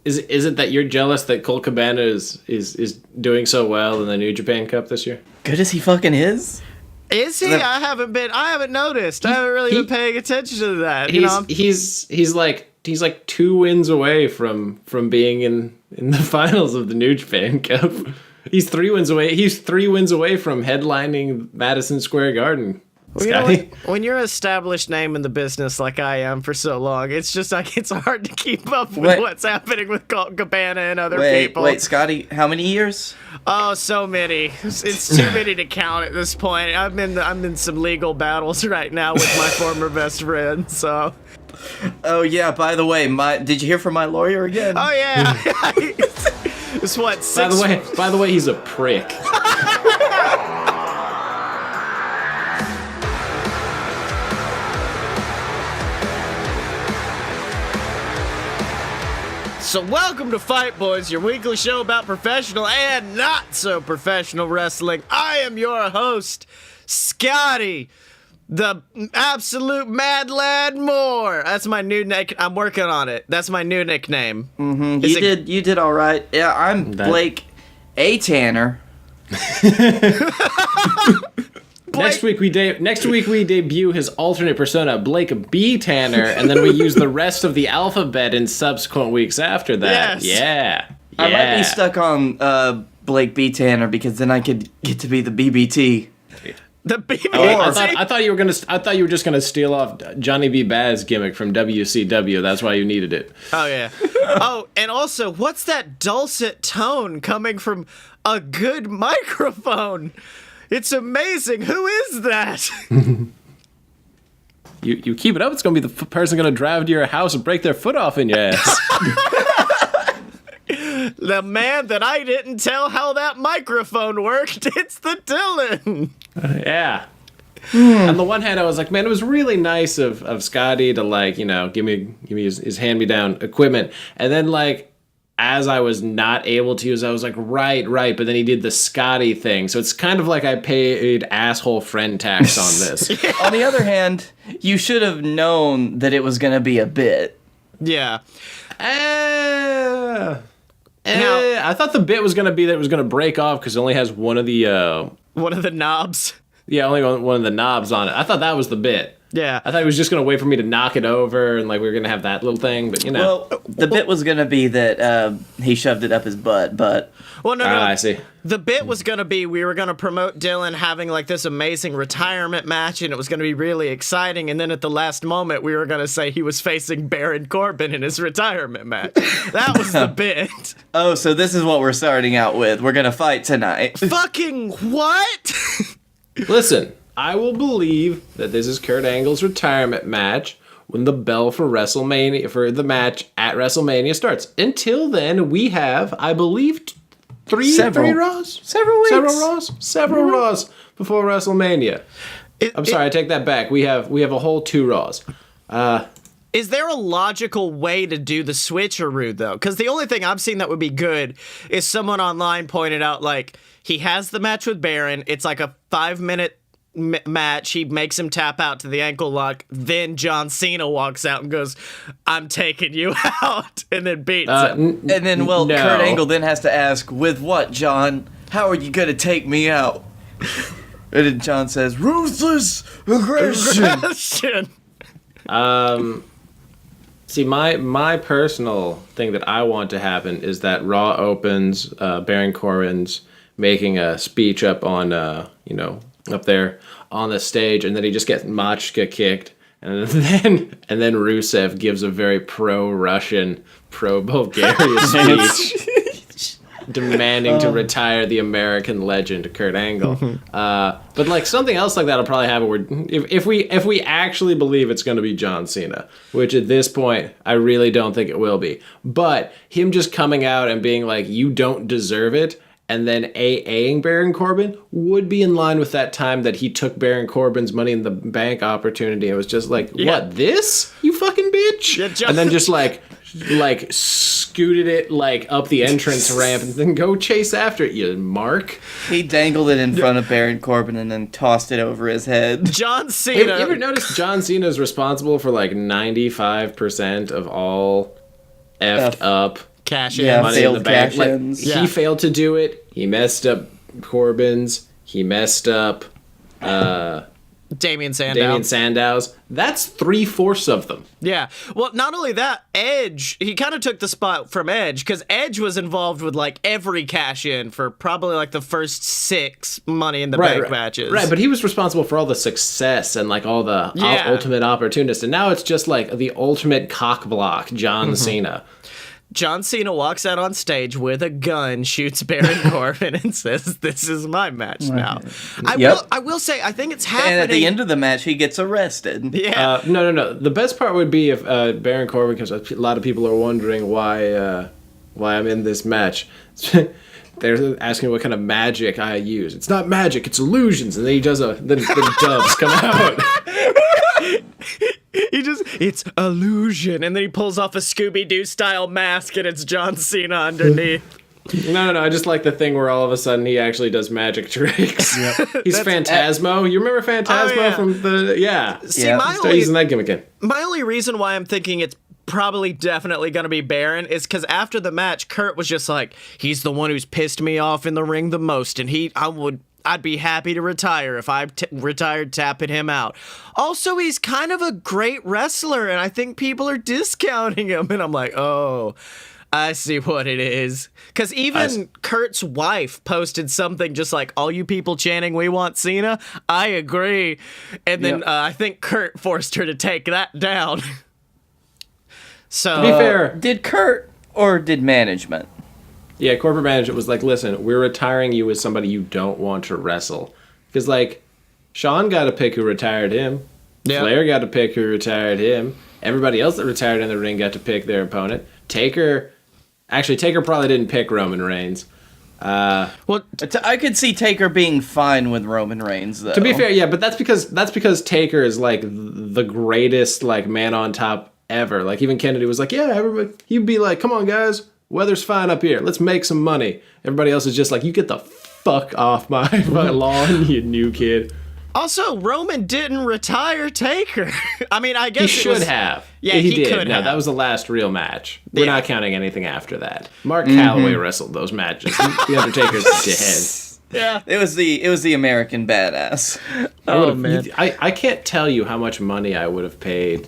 Is it that you're jealous that Colt Cabana is doing so well in the New Japan Cup this year? Good as he fucking is. Is he? I haven't noticed. I haven't really been paying attention to that. He's like 2 wins away from being in the finals of the New Japan Cup. He's 3 wins away. He's 3 wins away from headlining Madison Square Garden. Well, you know what? When you're an established name in the business like I am for so long, it's just like it's hard to keep up with what's happening with Colt Cabana and other people. Wait, Scottye, how many years? Oh, so many. It's too many to count at this point. I'm in some legal battles right now with my former best friend. So. Oh yeah. By the way, did you hear from my lawyer again? Oh yeah. It's what? 6. By the way, he's a prick. So welcome to Fight Boys, your weekly show about professional and not so professional wrestling. I am your host, Scottye, the absolute mad lad Moore. That's my new nickname. I'm working on it. That's my new nickname. Mm-hmm. You did all right. Yeah, I'm Blake A. Tanner. Next week we debut his alternate persona, Blake B. Tanner, and then we use the rest of the alphabet in subsequent weeks after that. Yes. Yeah. I might be stuck on Blake B. Tanner because then I could get to be the BBT. The BBT. Oh, I thought you were just gonna steal off Johnny B. Baz gimmick from WCW. That's why you needed it. Oh yeah. Oh, and also, what's that dulcet tone coming from a good microphone? It's amazing. Who is that? You keep it up, it's going to be the person going to drive to your house and break their foot off in your ass. The man that I didn't tell how that microphone worked. It's the Dylan. Yeah. On the one hand, I was like, man, it was really nice of Scottye to give me his hand-me-down equipment. And then as I was not able to use, I was like, right. But then he did the Scottye thing. So it's kind of like I paid asshole friend tax on this. Yeah. On the other hand, you should have known that it was going to be a bit. Yeah. I thought the bit was going to be that it was going to break off because it only has one of the knobs. Yeah, only one of the knobs on it. I thought that was the bit. Yeah. I thought he was just going to wait for me to knock it over and we were going to have that little thing, but Well, the bit was going to be that he shoved it up his butt, but... Well, no. I see. The bit was going to be we were going to promote Dylan having this amazing retirement match and it was going to be really exciting, and then at the last moment we were going to say he was facing Baron Corbin in his retirement match. That was the bit. Oh, so this is what we're starting out with. We're going to fight tonight. Fucking what? Listen, I will believe that this is Kurt Angle's retirement match when the bell for WrestleMania, for the match at WrestleMania starts. Until then, we have, I believe, three Raws? Several Raws before WrestleMania. I'm sorry, I take that back. We have a whole 2 Raws. Is there a logical way to do the switcheroo, though? Because the only thing I've seen that would be good is someone online pointed out, he has the match with Baron. It's a 5-minute match. He makes him tap out to the ankle lock. Then John Cena walks out and goes, "I'm taking you out," and then beats him. And then, Kurt Angle then has to ask, "With what, John? How are you going to take me out?" And then John says, "Ruthless aggression." See, my personal thing that I want to happen is that Raw opens, Baron Corbin's making a speech up on, up there on the stage, and then he just gets Machka kicked, and then Rusev gives a very pro-Russian, pro-Bulgarian speech, demanding to retire the American legend Kurt Angle. But something else like that'll probably happen. Where if we actually believe it's going to be John Cena, which at this point I really don't think it will be, but him just coming out and being like, "You don't deserve it," and then AAing Baron Corbin would be in line with that time that he took Baron Corbin's Money in the Bank opportunity. It was just what, this? You fucking bitch? Yeah, and then just scooted it up the entrance ramp and then go chase after it, you mark. He dangled it in front of Baron Corbin and then tossed it over his head. John Cena. You ever notice John Cena is responsible for 95% of all effed up cash in. Yeah, Money in failed the Bank. Like, cash-ins. Yeah. he failed to do it. He messed up Corbin's. He messed up Damien Sandow. Sandow's. That's 3/4 of them. Yeah. Well, not only that, Edge, he kind of took the spot from Edge because Edge was involved with like every cash in for probably like the first 6 Money in the Bank matches. Right, but he was responsible for all the success and like all the ultimate opportunists. And now it's just like the ultimate cock block, John Cena. John Cena walks out on stage with a gun, shoots Baron Corbin, and says, "This is my match now." I will say, I think it's happening. And at the end of the match, he gets arrested. Yeah. No. The best part would be if Baron Corbin, because a lot of people are wondering why I'm in this match. They're asking what kind of magic I use. It's not magic, it's illusions. And then he does then the doves come out. It's illusion. And then he pulls off a Scooby-Doo style mask and it's John Cena underneath. No. I just like the thing where all of a sudden he actually does magic tricks. He's Phantasmo. You remember Phantasmo from the... Yeah. See, Start using that gimmick again. my only reason why I'm thinking it's probably definitely going to be Baron is because after the match, Kurt was just like, he's the one who's pissed me off in the ring the most, and I'd be happy to retire if I retired tapping him out. Also, he's kind of a great wrestler, and I think people are discounting him. And I'm like, oh, I see what it is. Because even Kurt's wife posted something just like, all you people chanting, we want Cena? I agree. And then I think Kurt forced her to take that down. So, To be fair... Did Kurt or did management? Yeah, corporate management was like, listen, we're retiring you as somebody you don't want to wrestle. Because, like, Shawn got to pick who retired him. Yeah. Flair got to pick who retired him. Everybody else that retired in the ring got to pick their opponent. Taker probably didn't pick Roman Reigns. well, I could see Taker being fine with Roman Reigns, though. To be fair, yeah, but that's because Taker is, like, the greatest, like, man on top ever. Like, even Kennedy was like, yeah, everybody, he'd be like, come on, guys. Weather's fine up here. Let's make some money. Everybody else is just like, you get the fuck off my lawn, you new kid. also, Roman didn't retire Taker. I mean, I guess He should have. Yeah, he he did. could No, have. that was the last real match. We're Yeah. not counting anything after that. Mark Calloway wrestled those matches. The Undertaker's dead. Yeah. It was the American badass. Oh, man. I can't tell you how much money I would have paid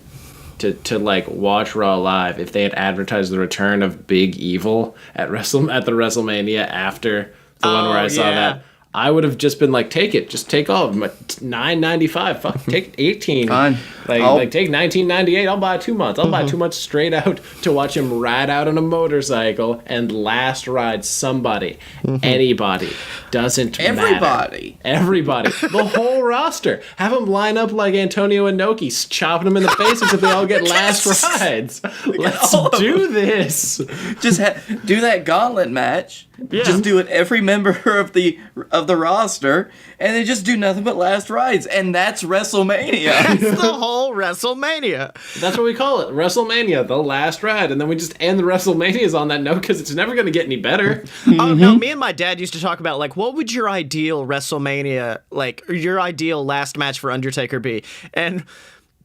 to like watch Raw live if they had advertised the return of Big Evil at the WrestleMania after the one where I saw that. I would have just been like, take it, just take all of them. $9.95, fuck, take 18. Fine. Like take 19.98. I'll buy 2 months. I'll buy 2 months straight out to watch him ride out on a motorcycle and last ride somebody, anybody. Doesn't matter. Everybody, the whole roster. Have them line up like Antonio Inoki, chopping them in the face until they all get last rides. Let's do this. Just do that gauntlet match. Yeah. Just do it every member of the roster, and they just do nothing but last rides, and that's WrestleMania. That's the whole WrestleMania. That's what we call it, WrestleMania, the last ride, and then we just end the WrestleManias on that note because it's never going to get any better. Oh, no, me and my dad used to talk about, like, what would your ideal WrestleMania, like, or your ideal last match for Undertaker be? And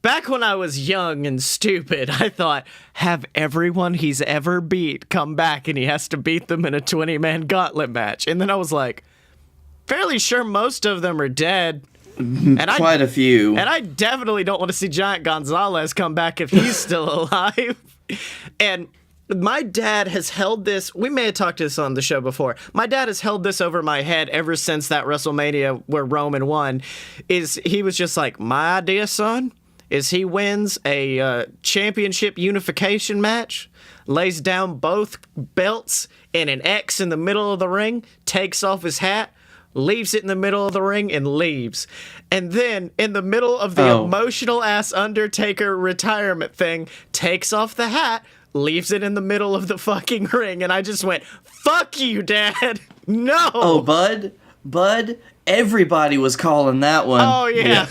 back when I was young and stupid, I thought, have everyone he's ever beat come back and he has to beat them in a 20-man gauntlet match. And then I was like, fairly sure most of them are dead. And Quite a few. And I definitely don't want to see Giant Gonzalez come back if he's still alive. And my dad has held this, we may have talked to this on the show before, my dad has held this over my head ever since that WrestleMania where Roman won, is he was just like, my idea, son, is he wins a championship unification match, lays down both belts in an X in the middle of the ring, takes off his hat, leaves it in the middle of the ring, and leaves. And then, in the middle of the emotional-ass Undertaker retirement thing, takes off the hat, leaves it in the middle of the fucking ring, and I just went, fuck you, Dad! No! Oh, Bud, everybody was calling that one. Oh, yeah.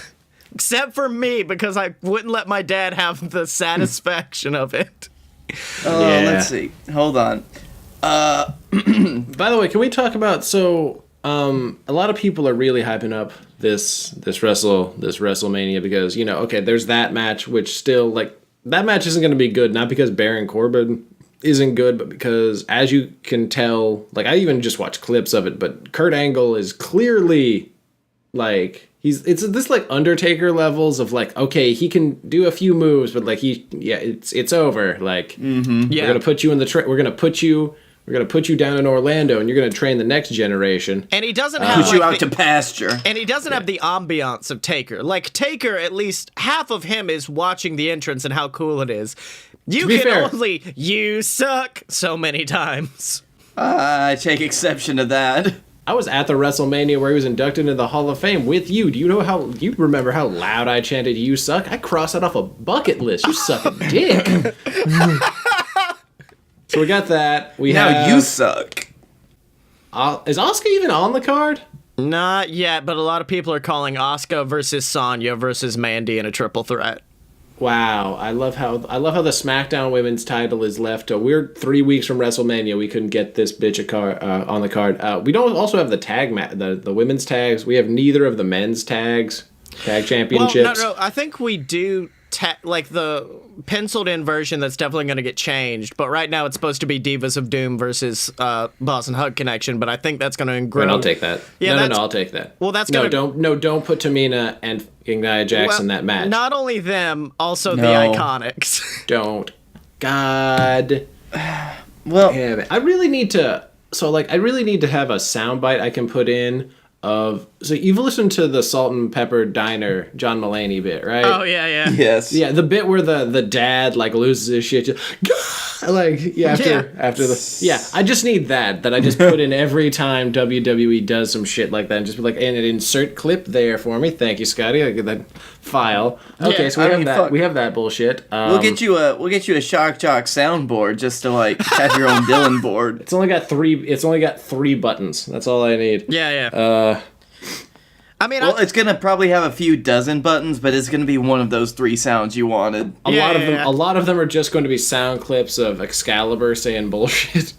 Except for me, because I wouldn't let my dad have the satisfaction of it. Oh, let's see. Hold on. By the way, can we talk about, a lot of people are really hyping up this WrestleMania because, there's that match, which still, like, that match isn't going to be good, not because Baron Corbin isn't good, but because, as you can tell, like, I even just watched clips of it, but Kurt Angle is clearly, like, it's this, like, Undertaker levels of, like, okay, he can do a few moves, but, like, it's over. Like, we're gonna put you in the we're gonna put you down in Orlando, and you're gonna train the next generation. And he doesn't have Put you out to pasture. And he doesn't have the ambiance of Taker. Like, Taker, at least half of him is watching the entrance and how cool it is. You can only, you suck so many times. I take exception to that. I was at the WrestleMania where he was inducted into the Hall of Fame with you. Do you remember how loud I chanted, "You suck"? I crossed that off a bucket list. You suck a dick. So we got that. You suck. Is Asuka even on the card? Not yet, but a lot of people are calling Asuka versus Sonya versus Mandy in a triple threat. Wow, I love how the SmackDown Women's title is left. We're 3 weeks from WrestleMania. We couldn't get this bitch on the card. We don't also have the tag the women's tags. We have neither of the men's tag championships. Well, no, I think we do. Like the penciled in version that's definitely going to get changed, but right now it's supposed to be Divas of Doom versus Boss and Hug Connection, but I think that's going to grow. And I'll take that. No, I'll take that. Well, that's don't put Tamina and Nia Jax in that match. Not only them, also the Iconics. Don't. God. Well, damn it. I really need to have a soundbite I can put in so you've listened to the Salt and Pepper Diner John Mulaney bit, right? Oh yeah. Yes. Yeah, the bit where the dad like loses his shit, just, after the I just need that I just put in every time WWE does some shit like that, and just be like, and an insert clip there for me. Thank you, Scottye. I get that file. Okay, yeah, so we have that bullshit. We'll get you a Shock Jock soundboard just to like have your own Dylan board. It's only got three buttons. That's all I need. Yeah. It's gonna probably have a few dozen buttons, but it's gonna be one of those 3 sounds you wanted. A lot of them are just going to be sound clips of Excalibur saying bullshit.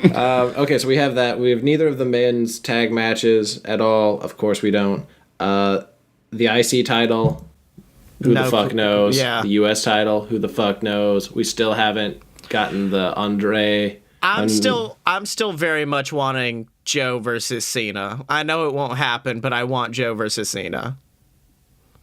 Okay, so we have that. We have neither of the men's tag matches at all. Of course, we don't. The IC title, who the fuck knows? Yeah. The US title, who the fuck knows? We still haven't gotten the Andre. I'm still very much wanting Joe versus Cena. I know it won't happen, but I want Joe versus Cena.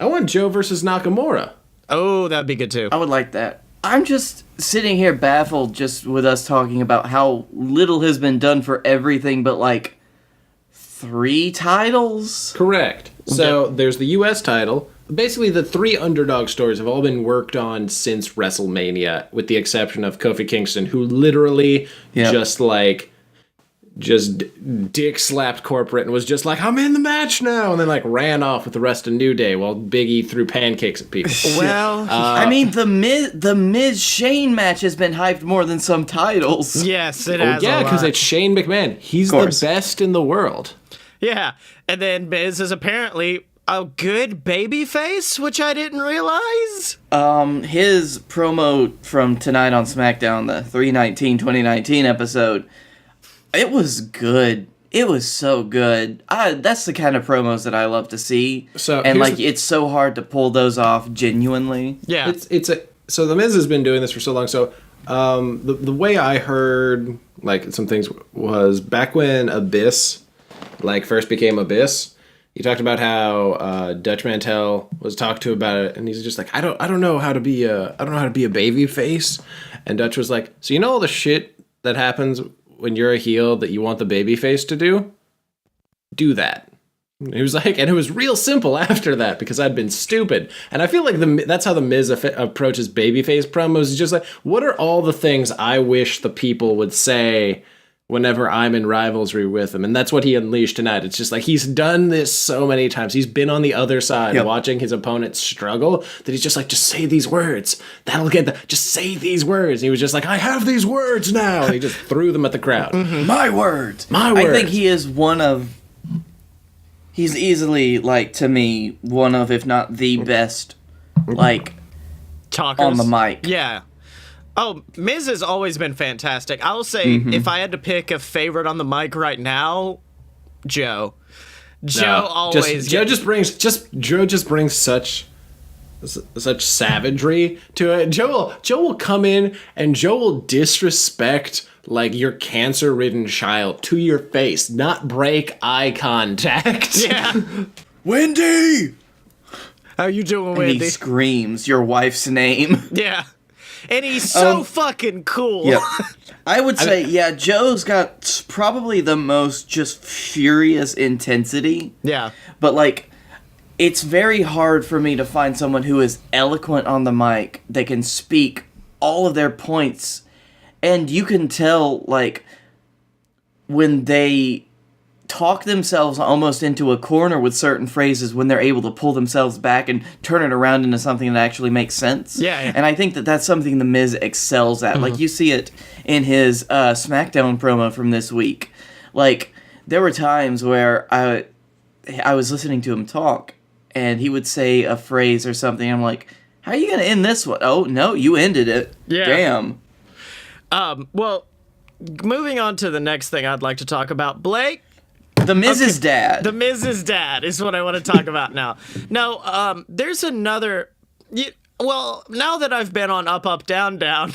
I want Joe versus Nakamura. Oh, that'd be good too. I would like that. I'm just sitting here baffled just with us talking about how little has been done for everything but like 3 titles. Correct. So there's the US title. Basically, the 3 underdog stories have all been worked on since WrestleMania, with the exception of Kofi Kingston, who literally just dick slapped corporate and was just like, I'm in the match now, and then like ran off with the rest of New Day while Big E threw pancakes at people. Well, I mean, the Miz Shane match has been hyped more than some titles. yes, it has. Yeah, because it's Shane McMahon. He's the best in the world. Yeah, and then Miz is apparently a good babyface, which I didn't realize. His promo from tonight on SmackDown, the 3/19/2019 episode, it was good. It was so good. That's the kind of promos that I love to see. It's so hard to pull those off genuinely. Yeah, so the Miz has been doing this for so long. So the way I heard like some things was back when Abyss first became Abyss. He talked about how Dutch Mantel was talked to about it, and he's just like, I don't know how to be a baby face. And Dutch was like, so you know all the shit that happens when you're a heel that you want the baby face to do? Do that. And he was like, and it was real simple after that because I'd been stupid. And I feel like that's how the Miz approaches babyface promos. He's just like, what are all the things I wish the people would say whenever I'm in rivalry with him? And that's what he unleashed tonight. It's just like he's done this so many times. He's been on the other side watching his opponent struggle that he's just like, just say these words. That'll get just say these words. And he was just like, I have these words now. And he just threw them at the crowd. Mm-hmm. My words. I think he is he's easily, to me, one of, if not the best, talkers on the mic. Yeah. Oh, Miz has always been fantastic. I will say, if I had to pick a favorite on the mic right now, Joe. Joe just brings such such savagery to it. Joe will come in and Joe will disrespect like your cancer-ridden child to your face, not break eye contact. Yeah. Wendy! How you doing, And Wendy? he screams your wife's name. Yeah. And he's so fucking cool. Yep. I would say, yeah, Joe's got probably the most just furious intensity. Yeah. But, like, it's very hard for me to find someone who is eloquent on the mic. They can speak all of their points. And you can tell, like, when they talk themselves almost into a corner with certain phrases, when they're able to pull themselves back and turn it around into something that actually makes sense. Yeah. And I think that that's something The Miz excels at. Like, you see it in his SmackDown promo from this week. Like, there were times where I was listening to him talk, and he would say a phrase or something. I'm like, how are you going to end this one? Oh, no, you ended it. Yeah. Damn. Well, moving on to the next thing I'd like to talk about, Blake. The Miz's dad. The Miz's dad is what I want to talk about now. Now, there's another. Well, now that I've been on Up, Up, Down, Down,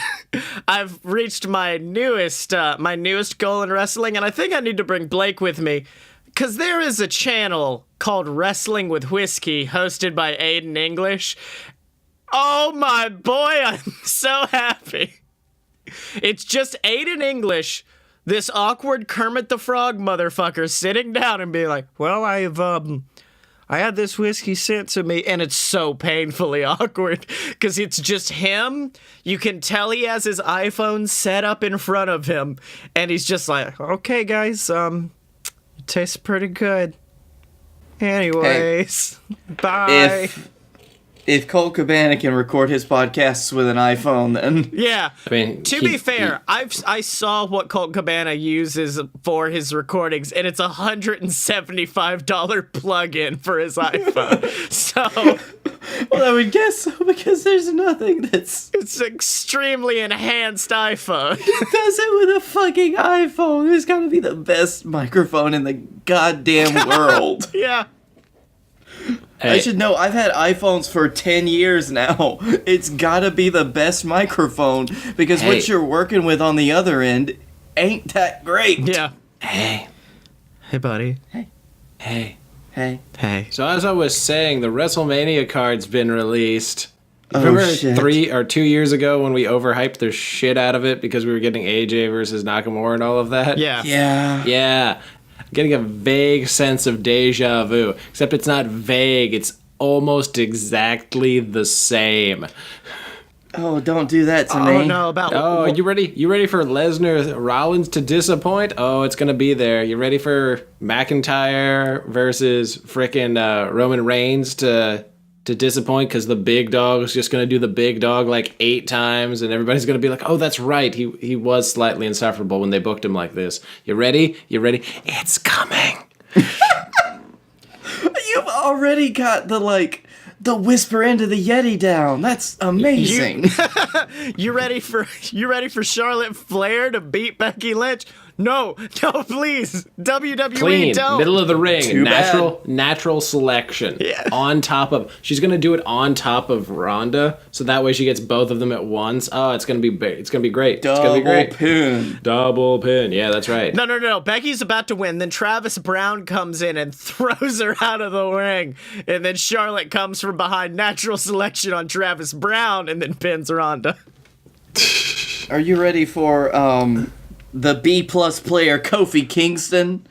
I've reached my newest goal in wrestling, and I think I need to bring Blake with me, because there is a channel called Wrestling with Whiskey, hosted by Aiden English. Oh my boy, I'm so happy. It's just Aiden English, this awkward Kermit the Frog motherfucker, sitting down and being like, well, I had this whiskey sent to me, and it's so painfully awkward because it's just him. You can tell he has his iPhone set up in front of him, and he's just like, okay, guys, it tastes pretty good. Anyways, bye. If Colt Cabana can record his podcasts with an iPhone, then Yeah. I mean, to be fair, I saw what Colt Cabana uses for his recordings, and it's $175 plug-in for his iPhone. So well, I would guess so, because there's nothing that's it's extremely enhanced iPhone. does it with a fucking iPhone. It's gotta be the best microphone in the goddamn world. Yeah. I should know. I've had iPhones for 10 years now. It's gotta be the best microphone, because what you're working with on the other end ain't that great. Yeah. Hey, buddy. hey. Hey. So as I was saying, the WrestleMania card's been released. Remember shit. 3 or 2 years ago when we overhyped the shit out of it because we were getting AJ versus Nakamura and all of that? Yeah. Yeah. Getting a vague sense of deja vu, except it's not vague, it's almost exactly the same. Oh, don't do that to me. Oh no, about Oh, you ready for Lesnar Rollins to disappoint? Oh, it's gonna be there. You ready for McIntyre versus frickin' Roman Reigns to disappoint because the big dog is just gonna do the big dog like 8 times, and everybody's gonna be like, oh, that's right, he was slightly insufferable when they booked him like this. You ready? It's coming. You've already got the whisper into the Yeti down. That's amazing. You ready for Charlotte Flair to beat Becky Lynch? No, please. WWE Clean, don't. middle of the ring, Too natural selection. Yeah. On top of, she's gonna do it on top of Ronda, so that way she gets both of them at once. Oh, it's gonna be great. It's gonna be great. Double pin. Yeah, that's right. No. Becky's about to win. Then Travis Brown comes in and throws her out of the ring. And then Charlotte comes from behind, natural selection on Travis Brown, and then pins Ronda. Are you ready for the B-plus player Kofi Kingston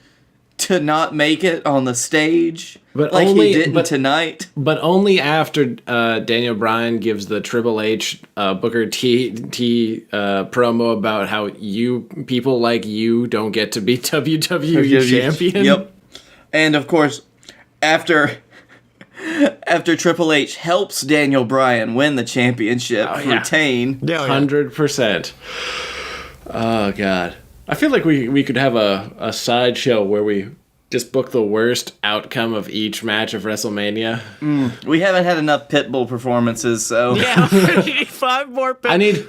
to not make it on the stage? But like only- he didn't but- tonight? But only after Daniel Bryan gives the Triple H Booker T promo about how you people like you don't get to be WWE champion. Yep. And of course, after Triple H helps Daniel Bryan win the championship, retain. Yeah, 100%. Oh god, I feel like we could have a sideshow where we just book the worst outcome of each match of WrestleMania. We haven't had enough Pitbull performances, so Yeah, we need 5 more pins.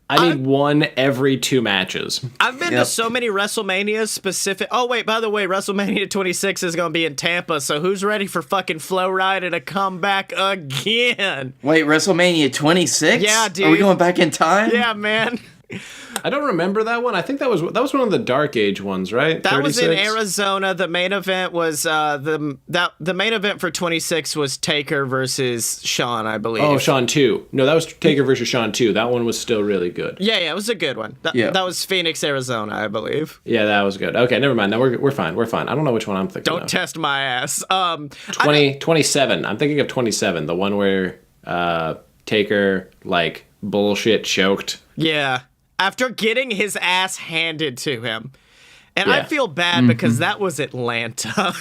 I need one every 2 matches. I've been to so many WrestleManias specific. Oh, wait, by the way, WrestleMania 26 is going to be in Tampa, so who's ready for fucking Flo Rida to come back again? Wait, WrestleMania 26? Yeah, dude. Are we going back in time? Yeah, man. I don't remember that one. I think that was one of the Dark Age ones, right? That 36? was in Arizona. The main event was the main event for 26 was Taker versus Shawn, I believe. Oh, Shawn 2. No, that was Taker versus Shawn 2. That one was still really good. Yeah, it was a good one. That was Phoenix, Arizona, I believe. Yeah, that was good. Okay, never mind. No, we're fine. We're fine. I don't know which one I'm thinking Don't of. test my ass. 27. I'm thinking of 27, the one where Taker like bullshit choked. Yeah. After getting his ass handed to him. And I Yeah. feel bad because that was Atlanta.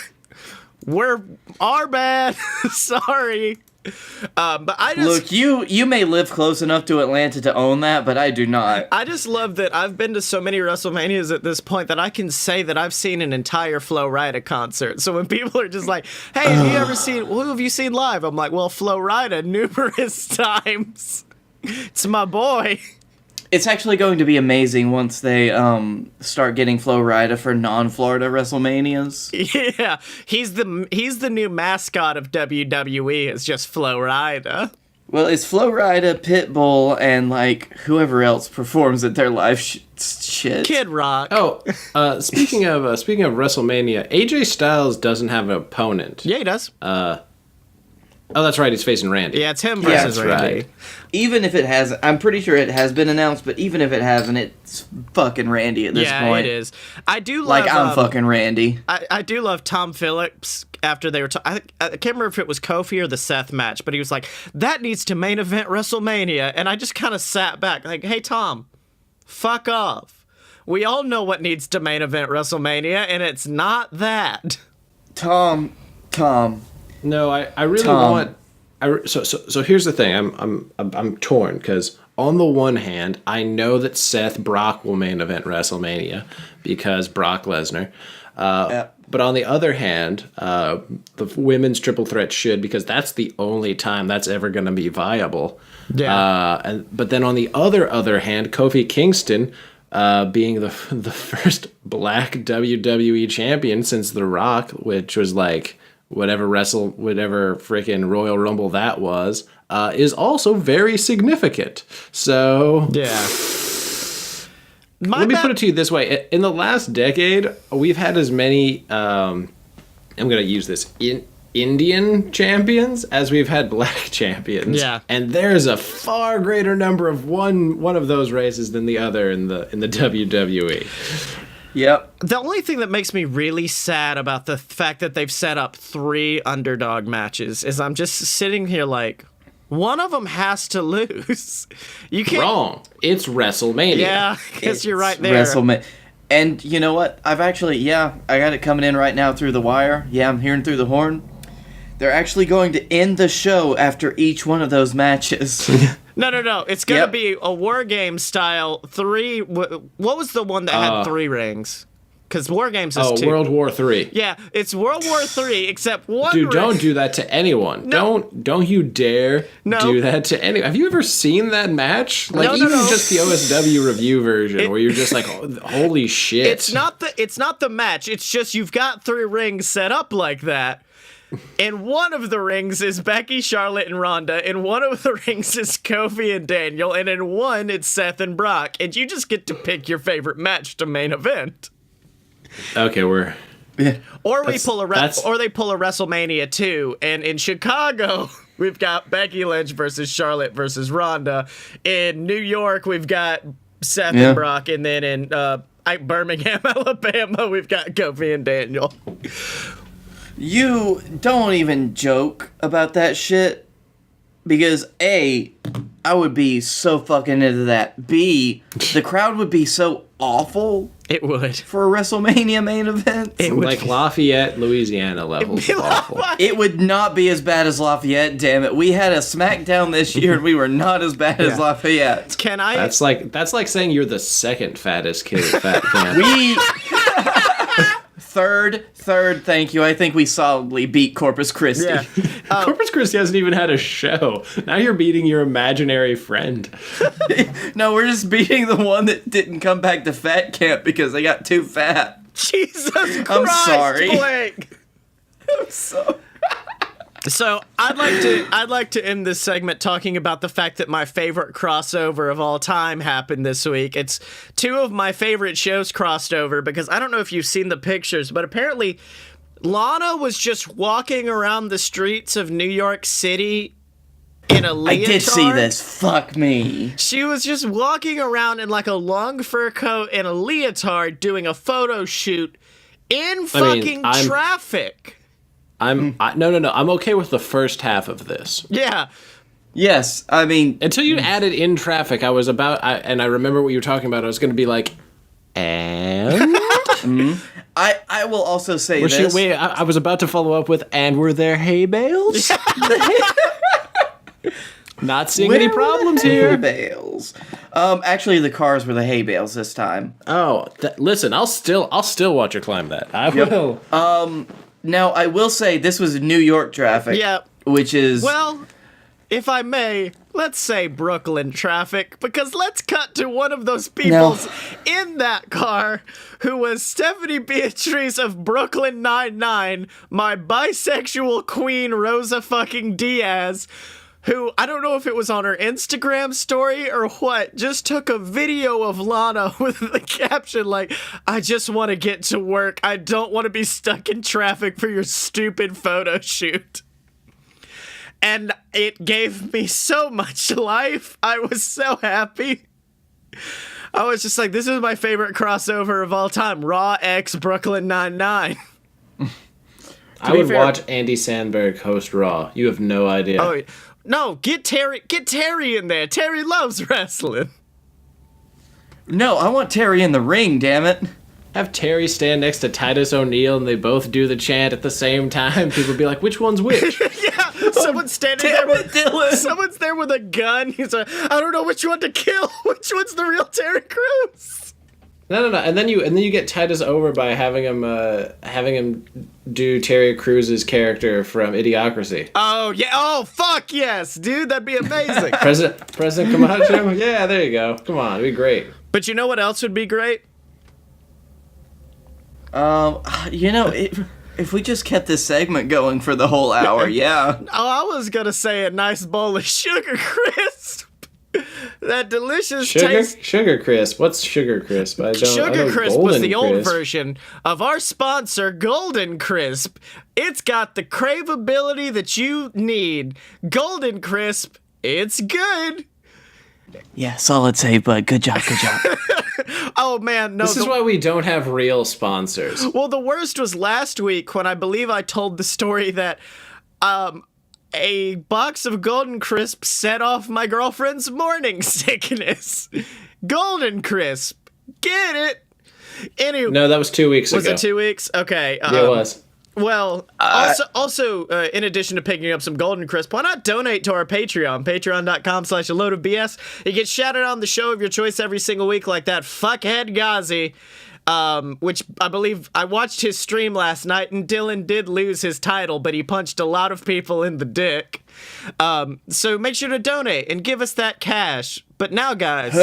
We're our bad. Sorry. But I just Look, you may live close enough to Atlanta to own that, but I do not. I just love that I've been to so many WrestleManias at this point that I can say that I've seen an entire Flo Rida concert. So when people are just like, "Hey, have you ever seen? Who have you seen live?" I'm like, "Well, Flo Rida numerous times. It's my boy." It's actually going to be amazing once they start getting Flo Rida for non-Florida WrestleManias. Yeah, he's the new mascot of WWE. It's just Flo Rida. Well, it's Flo Rida, Pitbull, and like whoever else performs at their live shit. Kid Rock. Oh, speaking of WrestleMania, AJ Styles doesn't have an opponent. Yeah, he does. Oh, that's right. He's facing Randy. Yeah, it's him Yeah, versus that's Randy. right. Even if it hasn't, I'm pretty sure it has been announced, but even if it hasn't, it's fucking Randy at this point. Yeah, it is. I do love. Like, I'm fucking Randy. I do love Tom Phillips after they were. I can't remember if it was Kofi or the Seth match, but he was like, "That needs to main event WrestleMania," and I just kind of sat back, like, "Hey, Tom, fuck off. We all know what needs to main event WrestleMania, and it's not that." Tom. No, I really Tom. want. So here's the thing. I'm torn because on the one hand, I know that Seth Brock will main event WrestleMania because Brock Lesnar. But on the other hand, the women's triple threat should, because that's the only time that's ever going to be viable. Yeah. But then on the other hand, Kofi Kingston, being the first black WWE champion since The Rock, which was like whatever freaking Royal Rumble that was, is also very significant. So Yeah. let me put it to you this way. In the last decade, we've had as many, I'm going to use this, Indian champions as we've had black champions. Yeah. And there's a far greater number of one of those races than the other in the WWE. Yep. The only thing that makes me really sad about the fact that they've set up 3 underdog matches is I'm just sitting here like, one of them has to lose. You can't. Wrong. It's WrestleMania. Yeah, I guess you're right there. WrestleMania. And you know what? I got it coming in right now through the wire. Yeah, I'm hearing through the horn. They're actually going to end the show after each one of those matches. No. It's going to Yep. be a War Games style 3. What was the one that had 3 rings? Because War Games is 2. World War III. Yeah, it's World War III, except one Dude, ring. don't do that to anyone. No. Don't you dare No. do that to anyone. Have you ever seen that match? Like No. even just the OSW review version where you're just like, holy shit. It's not the match. It's just you've got 3 rings set up like that. And one of the rings is Becky, Charlotte, and Ronda, and one of the rings is Kofi and Daniel, and in one it's Seth and Brock, and you just get to pick your favorite match to main event. Okay, we're Yeah. Or That's- they pull a WrestleMania 2, and in Chicago we've got Becky Lynch versus Charlotte versus Ronda. In New York we've got Seth Yeah. and Brock, and then in Birmingham, Alabama we've got Kofi and Daniel. You don't even joke about that shit. Because A, I would be so fucking into that. B, the crowd would be so awful It would. for a WrestleMania main event. It would like Lafayette, Louisiana levels of awful. It would not be as bad as Lafayette, damn it. We had a SmackDown this year and we were not as bad as Lafayette. Can I? That's like saying you're the second fattest kid at Fat Camp. We Third, thank you. I think we solidly beat Corpus Christi. Yeah. Corpus Christi hasn't even had a show. Now you're beating your imaginary friend. No, we're just beating the one that didn't come back to fat camp because they got too fat. Jesus Christ, I'm sorry. Blake. I'm sorry. So I'd like to end this segment talking about the fact that my favorite crossover of all time happened this week. It's two of my favorite shows crossed over because I don't know if you've seen the pictures, but apparently Lana was just walking around the streets of New York City in a leotard. I did see this. Fuck me. She was just walking around in like a long fur coat and a leotard doing a photo shoot in fucking traffic. No. I'm okay with the first half of this. Yeah. Yes, I mean... Until you added in traffic, I remember what you were talking about. I was going to be like, and? I will also say this. I was about to follow up with, and were there hay bales? Not seeing any problems here. Hay bales. Actually, the cars were the hay bales this time. Oh, listen, I'll still watch her climb that. I will. Now, I will say this was New York traffic. Yeah. Which is... Well, if I may, let's say Brooklyn traffic, because let's cut to one of those people in that car who was Stephanie Beatrice of Brooklyn Nine-Nine, my bisexual queen Rosa fucking Diaz, who, I don't know if it was on her Instagram story or what, just took a video of Lana with the caption like, I just want to get to work. I don't want to be stuck in traffic for your stupid photo shoot. And it gave me so much life. I was so happy. I was just like, this is my favorite crossover of all time. Raw X Brooklyn Nine-Nine. I would watch Andy Sandberg host Raw. You have no idea. Oh, no, get Terry in there. Terry loves wrestling. No, I want Terry in the ring, damn it. Have Terry stand next to Titus O'Neil and they both do the chant at the same time. People be like, which one's which? Yeah, someone's standing there someone's there with a gun. He's like, I don't know which one to kill. Which one's the real Terry Crews? No. And then you get Titus over by having him do Terry Crews's character from Idiocracy. Oh yeah. Oh fuck yes, dude. That'd be amazing. President Camacho. Yeah, there you go. Come on, it'd be great. But you know what else would be great? If we just kept this segment going for the whole hour, yeah. Oh, I was gonna say a nice bowl of Sugar Crisp. That delicious taste. Sugar Crisp. What's Sugar Crisp? Sugar Crisp was the old version of our sponsor, Golden Crisp. It's got the craveability that you need. Golden Crisp, it's good. Yeah, solid save, bud. Good job. Oh man, no. This is why we don't have real sponsors. Well, the worst was last week when I believe I told the story that a box of Golden Crisp set off my girlfriend's morning sickness. Golden Crisp. Get it? Anyway, no, that was 2 weeks ago. Was it 2 weeks? Okay. Yeah, it was. Well, also, in addition to picking up some Golden Crisp, why not donate to our Patreon? Patreon.com/a-load-of-BS. You get shouted on the show of your choice every single week like that fuckhead Ghazi, which I believe I watched his stream last night, and Dylan did lose his title, but he punched a lot of people in the dick. So make sure to donate and give us that cash. But now, guys...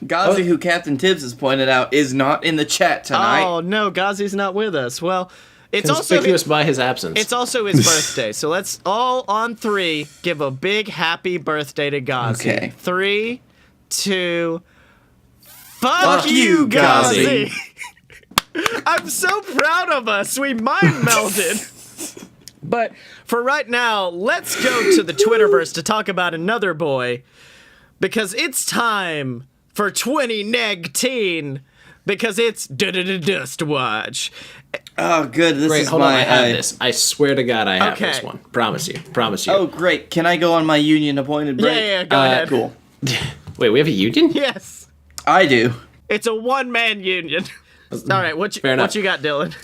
Ghazi, who Captain Tibbs has pointed out, is not in the chat tonight. Oh, no, Ghazi's not with us. Well... It's conspicuous by his absence. It's also his birthday, so let's all on three give a big happy birthday to Ghazi. Okay. 3, 2, fuck you, Ghazi! I'm so proud of us. We mind melded. But for right now, let's go to the Twitterverse to talk about another boy, because it's time for 2019. Because it's Dust Watch. Oh, good. This great. is Hold my. on, I have this. I swear to God, I have okay. this one. Promise you. Oh, great. Can I go on my union-appointed break? Yeah, go ahead. Cool. Wait, we have a union? Yes. I do. It's a one-man union. All right, what you got, Dylan?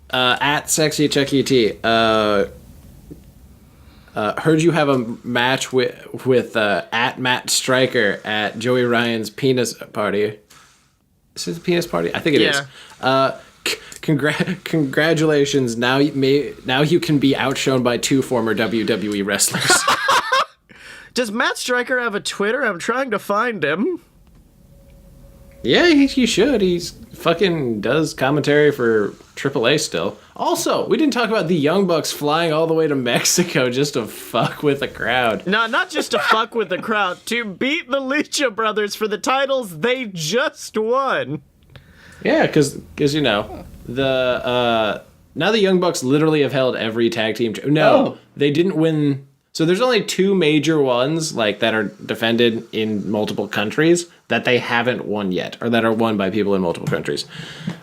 At Sexy Chuck E.T. Heard you have a match with at Matt Stryker at Joey Ryan's penis party. Is it a penis party? I think it is. Congratulations. Now you can be outshone by 2 former WWE wrestlers. Does Matt Stryker have a Twitter? I'm trying to find him. Yeah, he should. He's fucking does commentary for AAA still. Also, we didn't talk about the Young Bucks flying all the way to Mexico just to fuck with the crowd. No, not just to fuck with the crowd, to beat the Lucha Brothers for the titles they just won. Yeah, because you know, now the Young Bucks literally have held every tag team. They didn't win. So there's only 2 major ones like that are defended in multiple countries that they haven't won yet, or that are won by people in multiple countries,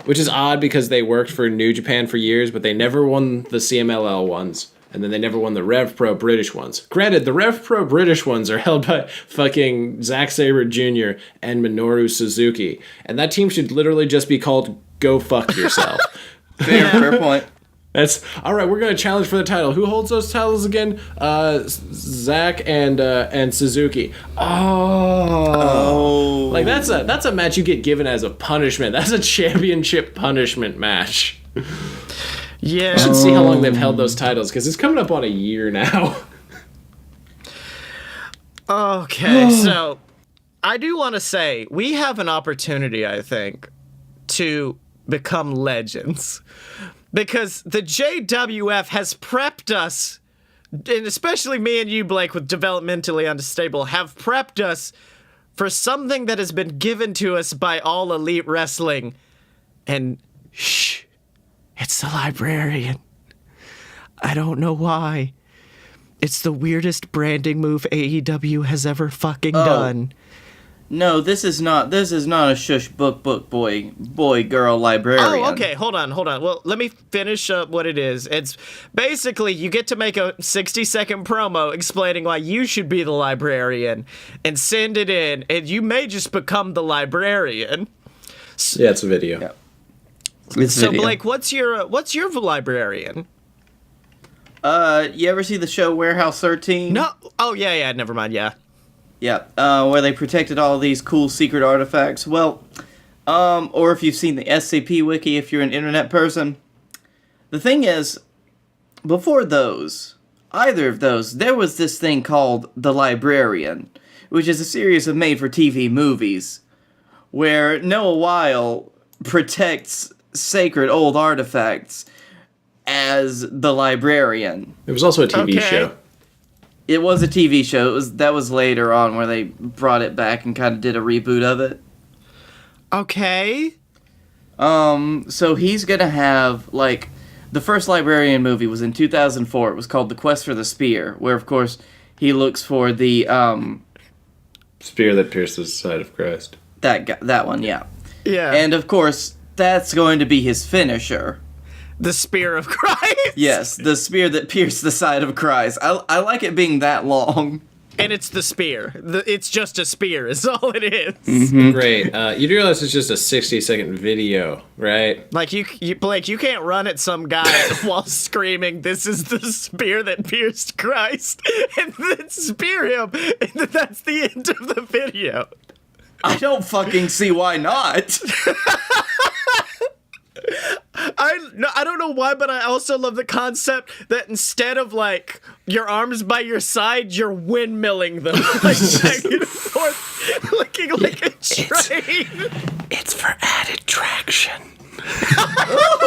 which is odd because they worked for New Japan for years, but they never won the CMLL ones, and then they never won the Rev Pro British ones. Granted, the Rev Pro British ones are held by fucking Zack Sabre Jr. and Minoru Suzuki, and that team should literally just be called Go Fuck Yourself. Fair point. That's all right. We're gonna challenge for the title. Who holds those titles again? Zach and Suzuki. Oh, like that's a match you get given as a punishment. That's a championship punishment match. Yeah, I should see how long they've held those titles because it's coming up on a year now. Okay, so I do want to say we have an opportunity, I think, to become legends. Because the JWF has prepped us, and especially me and you, Blake, with developmentally unstable, have prepped us for something that has been given to us by All Elite Wrestling. And shh, it's the Librarian. I don't know why. It's the weirdest branding move AEW has ever fucking done. No, this is not a shush book boy girl librarian. Oh, okay, hold on. Well, let me finish up what it is. It's basically you get to make a 60-second promo explaining why you should be the librarian and send it in, and you may just become the librarian. Yeah, it's a video. Yeah. It's so, video. Blake, what's your librarian? You ever see the show Warehouse 13? No. Oh, yeah, never mind, yeah. Yeah, where they protected all these cool secret artifacts. Well, or if you've seen the SCP wiki, if you're an internet person. The thing is, before either of those, there was this thing called The Librarian, which is a series of made-for-TV movies, where Noah Weil protects sacred old artifacts as the librarian. It was also a TV show. It was a TV show. That was later on where they brought it back and kind of did a reboot of it. Okay. So he's gonna have, like, the first Librarian movie was in 2004. It was called The Quest for the Spear, where, of course, he looks for the, spear that pierces the side of Christ. That one, yeah. Yeah. And, of course, that's going to be his finisher. The Spear of Christ? Yes, the spear that pierced the side of Christ. I like it being that long. And it's the spear. It's just a spear is all it is. Mm-hmm. Great. You do realize it's just a 60-second video, right? Like, you Blake, you can't run at some guy while screaming, "This is the spear that pierced Christ," and then spear him, and then that's the end of the video. I don't fucking see why not. I don't know why, but I also love the concept that instead of, like, your arms by your side, you're windmilling them, like, back and forth, looking like a train. It's for added traction.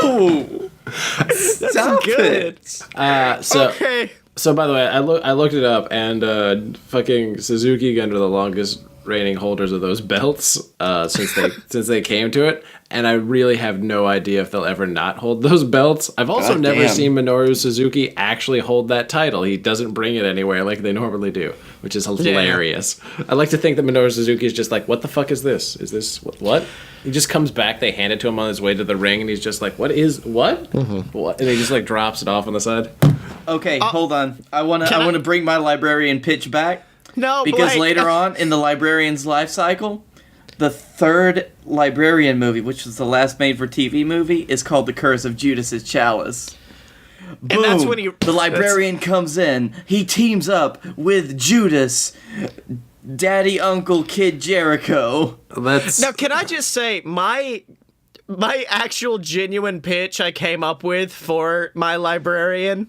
Ooh. That's good. Okay. So by the way, I looked it up, and fucking Suzuki under the longest reigning holders of those belts since they came to it, and I really have no idea if they'll ever not hold those belts. I've also never seen Minoru Suzuki actually hold that title. He doesn't bring it anywhere like they normally do, which is hilarious. Yeah. I like to think that Minoru Suzuki is just like, what the fuck is this? Is this what? He just comes back, they hand it to him on his way to the ring, and he's just like, what? Mm-hmm. What? And he just like drops it off on the side. Okay, hold on. I want to bring my librarian pitch back. No, because Blake. later on in the librarian's life cycle, the third Librarian movie, which was the last made-for-TV movie, is called The Curse of Judas's Chalice. Boom. And that's when the librarian comes in. He teams up with Judas, Daddy, Uncle, Kid Jericho. Now, can I just say, my my actual genuine pitch I came up with for my librarian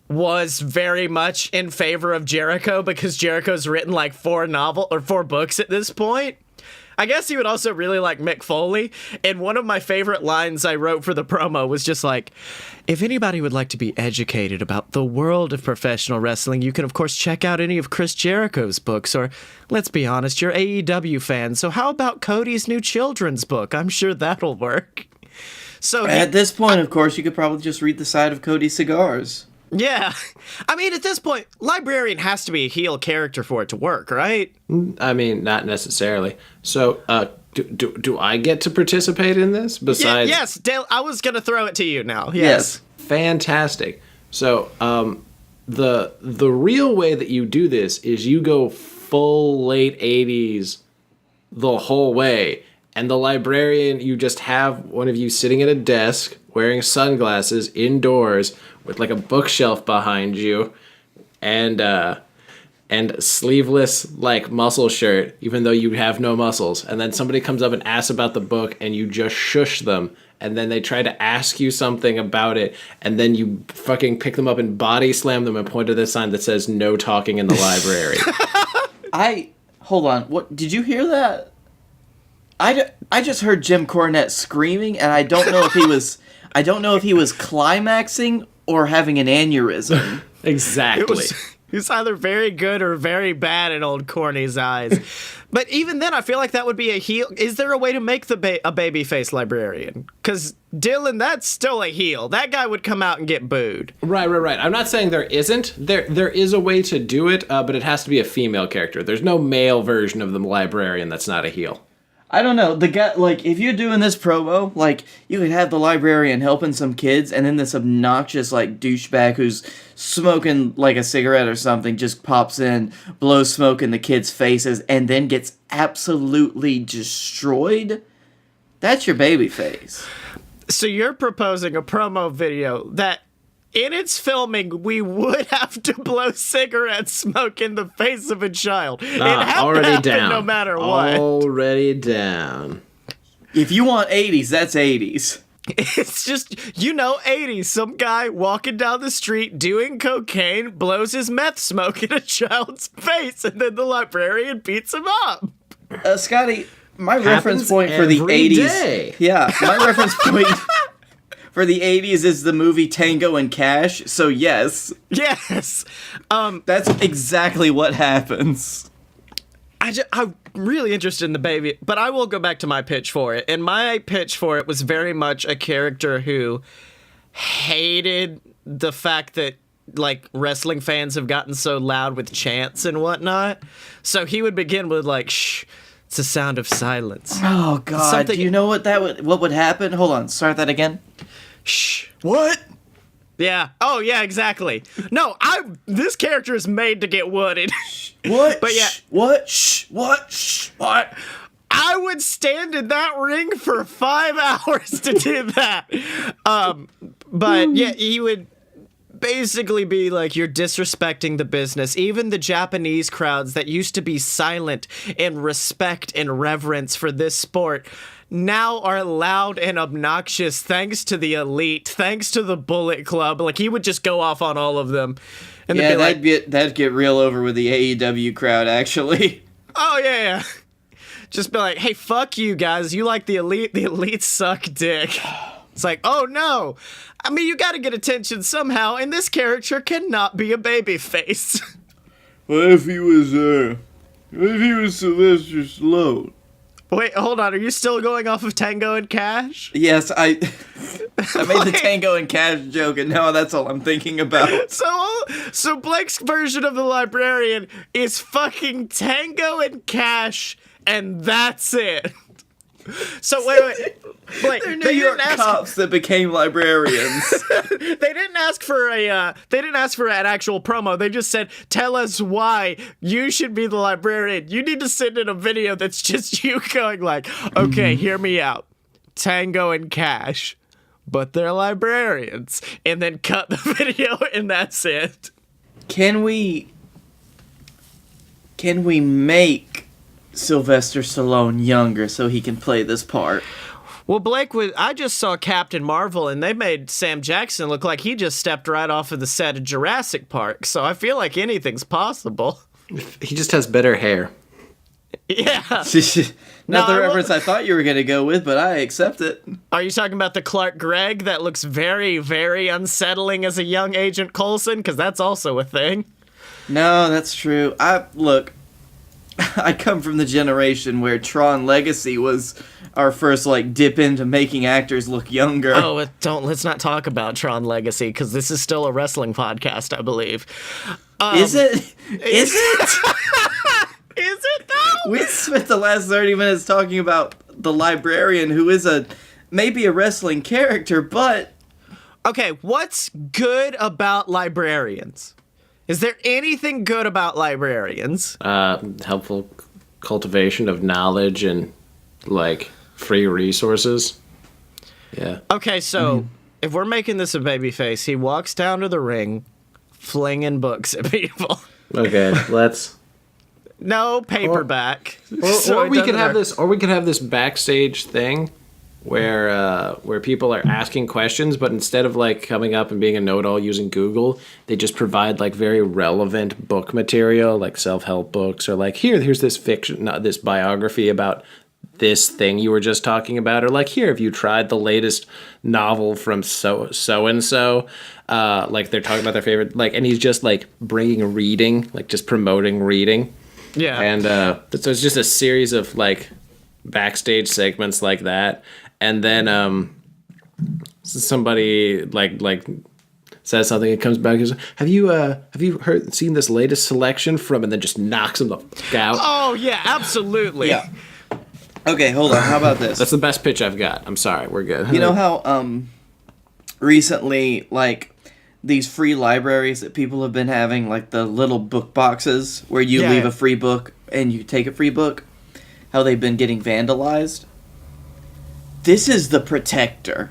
was very much in favor of Jericho because Jericho's written like 4 books at this point. I guess he would also really like Mick Foley. And one of my favorite lines I wrote for the promo was just like, if anybody would like to be educated about the world of professional wrestling, you can, of course, check out any of Chris Jericho's books. Or, let's be honest, you're AEW fans. So how about Cody's new children's book? I'm sure that'll work. So at this point, of course, you could probably just read the side of Cody Cigars. Yeah. I mean, at this point, Librarian has to be a heel character for it to work, right? I mean, not necessarily. So, do I get to participate in this? Besides, yes, Dale, I was going to throw it to you now. Yes. Fantastic. So, the real way that you do this is you go full late 80s the whole way. And the librarian, you just have one of you sitting at a desk wearing sunglasses indoors with like a bookshelf behind you and sleeveless like muscle shirt, even though you have no muscles. And then somebody comes up and asks about the book and you just shush them. And then they try to ask you something about it. And then you fucking pick them up and body slam them and point to this sign that says no talking in the library. Hold on. What, did you hear that? I just heard Jim Cornette screaming, and I don't know if he was climaxing or having an aneurysm. Exactly. It's either very good or very bad in old Corny's eyes. But even then, I feel like that would be a heel. Is there a way to make a babyface librarian? Because Dylan, that's still a heel. That guy would come out and get booed. Right. I'm not saying there isn't. There is a way to do it, but it has to be a female character. There's no male version of the librarian that's not a heel. I don't know, the guy, like, if you're doing this promo, like, you could have the librarian helping some kids, and then this obnoxious, like, douchebag who's smoking, like, a cigarette or something just pops in, blows smoke in the kids' faces, and then gets absolutely destroyed. That's your baby face. So you're proposing a promo video that, in its filming, we would have to blow cigarette smoke in the face of a child. It had to happen down. No matter what. Already down. If you want 80s, that's 80s. It's just, 80s. Some guy walking down the street doing cocaine blows his meth smoke in a child's face, and then the librarian beats him up. Scotty, my reference point for the 80s. Day. Yeah, my reference point for the 80s is the movie Tango and Cash, so yes. Yes. That's exactly what happens. I'm really interested in the baby, but I will go back to my pitch for it. And my pitch for it was very much a character who hated the fact that, like, wrestling fans have gotten so loud with chants and whatnot. So he would begin with, like, shh, it's a sound of silence. Oh, God. Do you know what would happen? Hold on, start that again. Shh. What? Yeah. Oh, yeah, exactly. No, this character is made to get wooded. What? But yeah. What? Shh. What? Shh. What? I would stand in that ring for 5 hours to do that. But yeah, he would basically be like, you're disrespecting the business. Even the Japanese crowds that used to be silent in respect and reverence for this sport now are loud and obnoxious thanks to the Elite, thanks to the Bullet Club. Like, he would just go off on all of them. And yeah, that'd get real over with the AEW crowd, actually. Oh, yeah. Just be like, hey, fuck you guys. You like the Elite? The Elite suck dick. It's like, oh, no. I mean, you gotta get attention somehow, and this character cannot be a babyface. What if he was Sylvester Stallone? Wait, hold on. Are you still going off of Tango and Cash? Yes, I made the Tango and Cash joke, and now that's all I'm thinking about. So Blake's version of the librarian is fucking Tango and Cash, and that's it. So wait. Blake, They're New York cops that became librarians. They didn't ask for an actual promo. They just said, "Tell us why you should be the librarian." You need to send in a video that's just you going like, "Okay, hear me out. Tango and Cash, but they're librarians," and then cut the video, and that's it. Can we make Sylvester Stallone younger so he can play this part? Well, Blake, I just saw Captain Marvel, and they made Sam Jackson look like he just stepped right off of the set of Jurassic Park. So I feel like anything's possible. He just has better hair. Yeah. Not the reference I thought you were going to go with, but I accept it. Are you talking about the Clark Gregg that looks very, very unsettling as a young Agent Coulson? Because that's also a thing. No, that's true. I come from the generation where Tron Legacy was our first dip into making actors look younger. Oh, let's not talk about Tron Legacy because this is still a wrestling podcast, I believe. Is it? Is it? Is it though? We spent the last 30 minutes talking about the Librarian, who is maybe a wrestling character, but okay, what's good about librarians? Is there anything good about librarians? Helpful cultivation of knowledge and free resources. Yeah. Okay, so if we're making this a babyface, he walks down to the ring, flinging books at people. Okay, let's. No paperback. Or we could have this backstage thing where people are asking questions, but instead of coming up and being a know-it-all using Google, they just provide very relevant book material, like self-help books, or here's this fiction, this biography about this thing you were just talking about, or here, have you tried the latest novel from so and so? They're talking about their favorite, and he's just bringing reading, just promoting reading. Yeah. And so it's just a series of backstage segments like that. And then somebody says something and comes back and says, have you seen this latest selection from, and then just knocks him the fuck out. Oh yeah, absolutely. yeah. Okay, hold on. How about this? That's the best pitch I've got. I'm sorry, we're good. You know how recently these free libraries that people have been having, the little book boxes where you leave a free book and you take a free book, how they've been getting vandalized? This is the Protector.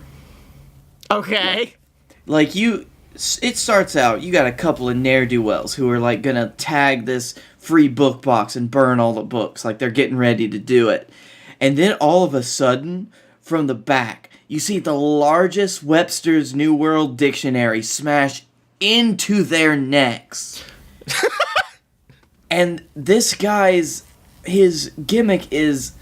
Okay. It starts out, you got a couple of ne'er-do-wells who are gonna tag this free book box and burn all the books, they're getting ready to do it. And then all of a sudden, from the back, you see the largest Webster's New World Dictionary smash into their necks. And this his gimmick is,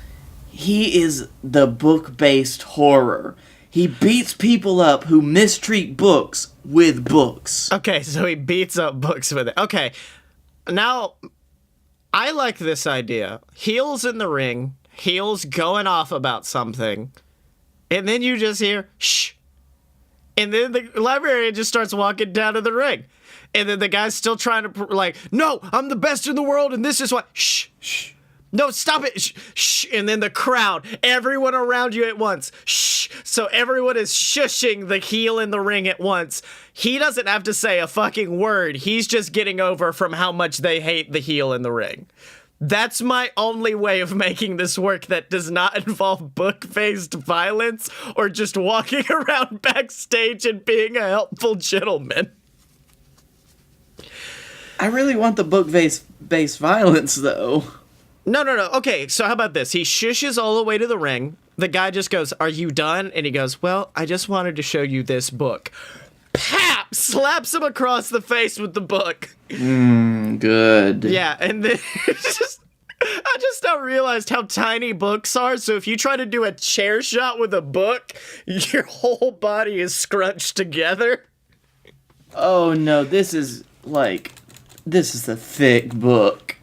he is the book-based horror. He beats people up who mistreat books with books. Okay, so he beats up books with it. Okay, now, I like this idea. Heels in the ring, heels going off about something, and then you just hear, shh. And then the librarian just starts walking down to the ring. And then the guy's still trying to, no, I'm the best in the world, and this is what, shh, shh. No, stop it! Shh, shh. And then the crowd, everyone around you at once, shh. So everyone is shushing the heel in the ring at once. He doesn't have to say a fucking word. He's just getting over from how much they hate the heel in the ring. That's my only way of making this work that does not involve book-based violence or just walking around backstage and being a helpful gentleman. I really want the book-based violence, though. No. Okay, so how about this? He shushes all the way to the ring. The guy just goes, "Are you done?" And he goes, "Well, I just wanted to show you this book." Pap! Slaps him across the face with the book. Good. Yeah, and then I just now realized how tiny books are, so if you try to do a chair shot with a book, your whole body is scrunched together. Oh no, this is a thick book.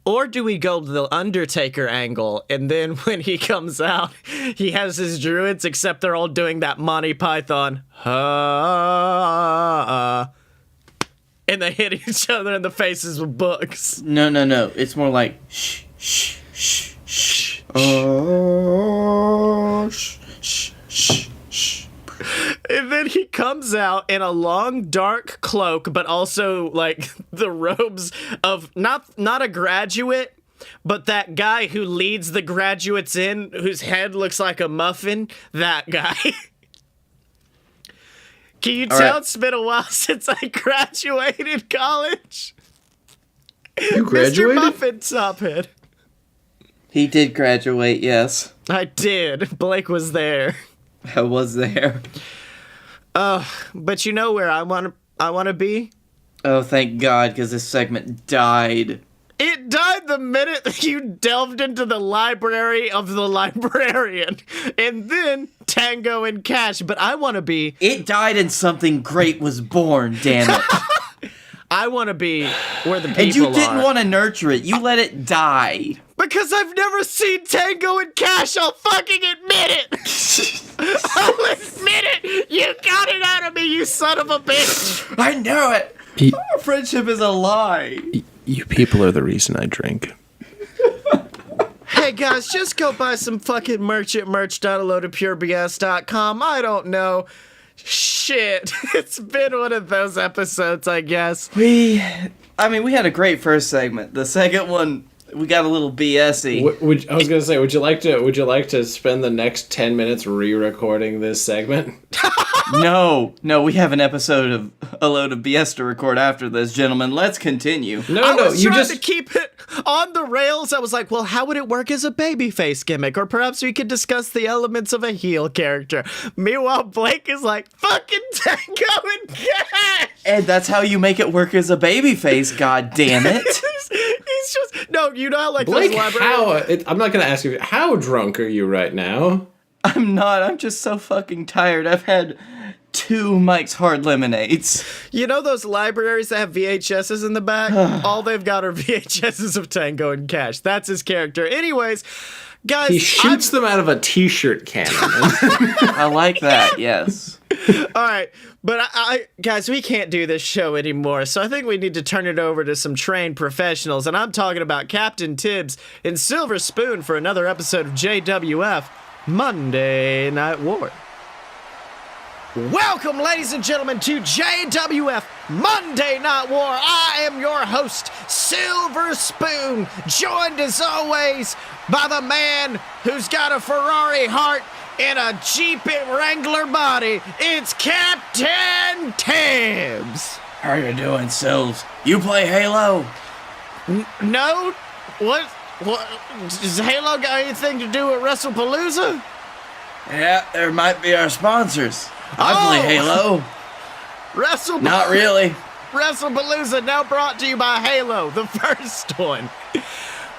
Or do we go to the Undertaker angle, and then when he comes out, he has his druids, except they're all doing that Monty Python, and they hit each other in the faces with books. No. It's more like, shh, shh, shh, shh. Oh, shh, shh, shh, shh. And then he comes out in a long, dark cloak, but also, the robes of, not a graduate, but that guy who leads the graduates in, whose head looks like a muffin, that guy. Can you tell right. It's been a while since I graduated college? You graduated? Mr. Muffin Tophead. He did graduate, yes. I did. Blake was there. I was there. But you know where I want to be? Oh, thank God, because this segment died. It died the minute that you delved into the library of the librarian, and then Tango and Cash. But I want to be. It died and something great was born, damn it. I want to be where the people are. And you didn't want to nurture it. You let it die. Because I've never seen Tango and Cash. I'll fucking admit it. I'll admit it. You got it out of me, you son of a bitch. I know it. Our friendship is a lie. You people are the reason I drink. Hey guys, just go buy some fucking merch at merch.loadedpurebs.com. I don't know. Shit. It's been one of those episodes, I guess. We had a great first segment. The second one, we got a little BS-y. I was gonna say, would you like to spend the next 10 minutes re-recording this segment? No, we have an episode of A Load of BS to record after this, gentlemen. Let's continue. I was trying to keep it on the rails. I was like, well, how would it work as a babyface gimmick? Or perhaps we could discuss the elements of a heel character. Meanwhile, Blake is like, fucking Tango and Cash! And that's how you make it work as a babyface, god damn it. He's just, no, you know how like Blake, those library... I'm not gonna ask you, how drunk are you right now? I'm not. I'm just so fucking tired. I've had 2 Mike's Hard Lemonades. You know those libraries that have VHSs in the back? All they've got are VHSs of Tango and Cash. That's his character. Anyways, guys... He shoots them out of a t-shirt cannon. I like that, yes. All right, but I guys, we can't do this show anymore, so I think we need to turn it over to some trained professionals, and I'm talking about Captain Tibbs and Silver Spoon for another episode of JWF Monday Night War. Welcome, ladies and gentlemen, to JWF Monday Night War. I am your host, Silver Spoon, joined as always by the man who's got a Ferrari heart and a Jeep Wrangler body. It's Captain Tibbs. How you doing, Sills? You play Halo? No? What? Does Halo got anything to do with WrestlePalooza? Yeah, there might be our sponsors. I play Halo. Not really. WrestlePalooza now brought to you by Halo, the first one.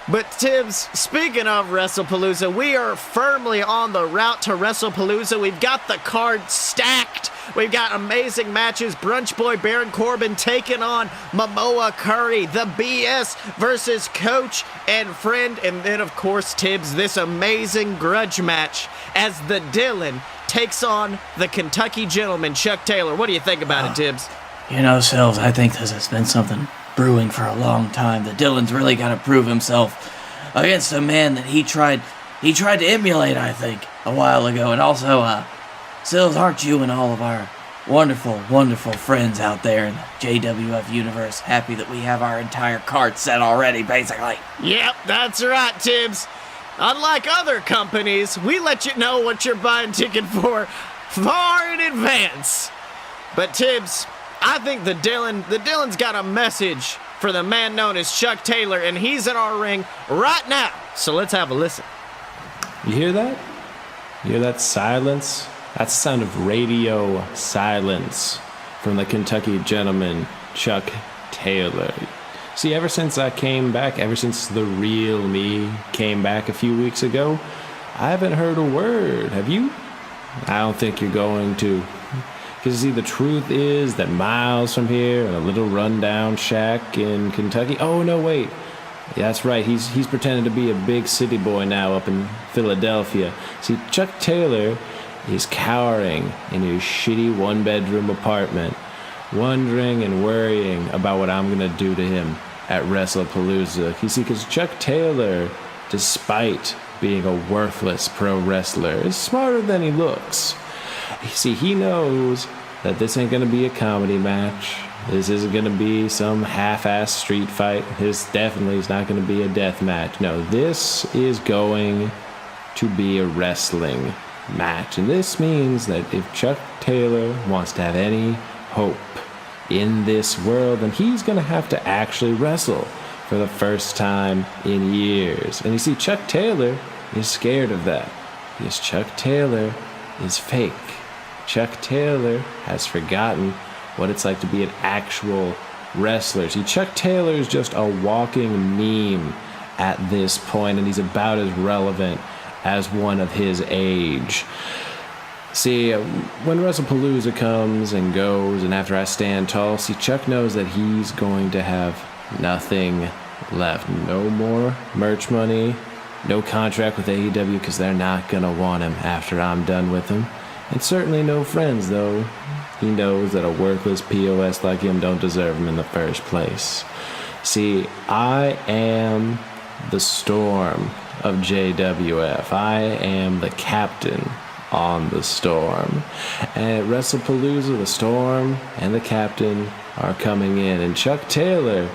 But Tibbs, speaking of WrestlePalooza, we are firmly on the route to WrestlePalooza. We've got the card stacked. We've got amazing matches. Brunch Boy Baron Corbin taking on Momoa Curry. The BS versus Coach and Friend. And then, of course, Tibbs, this amazing grudge match as the Dylan takes on the Kentucky Gentleman, Chuck Taylor. What do you think about it, Tibbs? You know, Sills, I think this has been something brewing for a long time. The Dylan's really got to prove himself against a man that he tried to emulate, I think, a while ago. And also, Sills, aren't you and all of our wonderful, wonderful friends out there in the JWF universe happy that we have our entire card set already, basically? Yep, that's right, Tibbs. Unlike other companies, we let you know what you're buying ticket for far in advance. But Tibbs, I think the Dylan's got a message for the man known as Chuck Taylor, and he's in our ring right now. So let's have a listen. You hear that? You hear that silence? That's the sound of radio silence from the Kentucky Gentleman, Chuck Taylor. See, ever since I came back, ever since the real me came back a few weeks ago, I haven't heard a word. Have you? I don't think you're going to. Because, see, the truth is that miles from here, in a little rundown shack in Kentucky... Oh, no, wait. Yeah, that's right. He's pretending to be a big city boy now up in Philadelphia. See, Chuck Taylor is cowering in his shitty one-bedroom apartment, wondering and worrying about what I'm going to do to him at WrestlePalooza. You see, because Chuck Taylor, despite being a worthless pro wrestler, is smarter than he looks. You see, he knows that this ain't going to be a comedy match. This isn't going to be some half-ass street fight. This definitely is not going to be a death match. No, this is going to be a wrestling match. And this means that if Chuck Taylor wants to have any hope in this world, then he's going to have to actually wrestle for the first time in years. And you see, Chuck Taylor is scared of that because Chuck Taylor is fake. Chuck Taylor has forgotten what it's like to be an actual wrestler. See, Chuck Taylor is just a walking meme at this point, and he's about as relevant as one of his age. See, when WrestlePalooza comes and goes, and after I stand tall, see, Chuck knows that he's going to have nothing left. No more merch money, no contract with AEW because they're not going to want him after I'm done with him. And certainly no friends, though. He knows that a worthless POS like him don't deserve him in the first place. See, I am the Storm of JWF. I am the captain on the Storm. And at WrestlePalooza, the Storm and the captain are coming in. And Chuck Taylor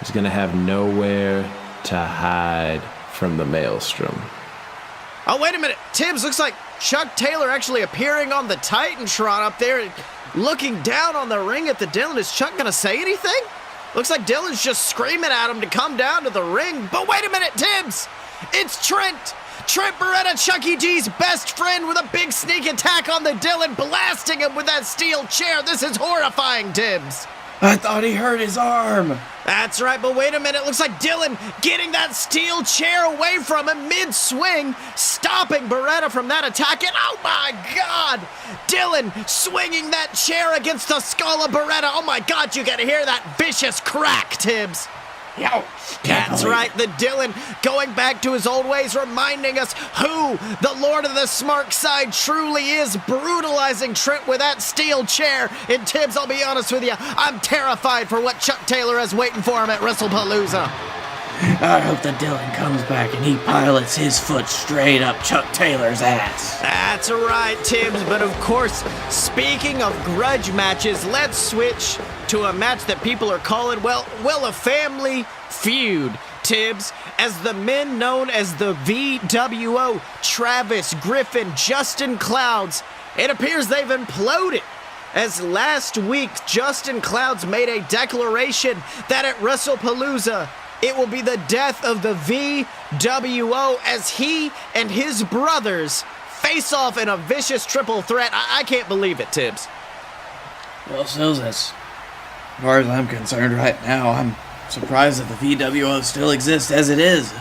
is going to have nowhere to hide from the maelstrom. Oh, wait a minute. Tibbs, looks like Chuck Taylor actually appearing on the Titantron up there and looking down on the ring at the Dylan. Is Chuck going to say anything? Looks like Dylan's just screaming at him to come down to the ring. But wait a minute, Tibbs. It's Trent. Trent Beretta, Chucky G's best friend, with a big sneak attack on the Dylan, blasting him with that steel chair. This is horrifying, Tibbs. I thought he hurt his arm. That's right, but wait a minute. Looks like Dylan getting that steel chair away from him mid-swing, stopping Beretta from that attack. And oh my God, Dylan swinging that chair against the skull of Beretta. Oh my God, you can hear that vicious crack, Tibbs. That's right, the Dylan going back to his old ways, reminding us who the Lord of the Smart Side truly is, brutalizing Trent with that steel chair. And Tibbs, I'll be honest with you, I'm terrified for what Chuck Taylor has waiting for him at WrestlePalooza. I hope the Dylan comes back and he pilots his foot straight up Chuck Taylor's ass. That's right, Tibbs, but of course, speaking of grudge matches, let's switch to a match that people are calling, well, a family feud, Tibbs, as the men known as the VWO, Travis, Griffin, Justin Clouds, it appears they've imploded. As last week, Justin Clouds made a declaration that at WrestlePalooza, it will be the death of the VWO as he and his brothers face off in a vicious triple threat. I can't believe it, Tibbs. Well, Sills, as far as I'm concerned right now, I'm surprised that the VWO still exists as it is.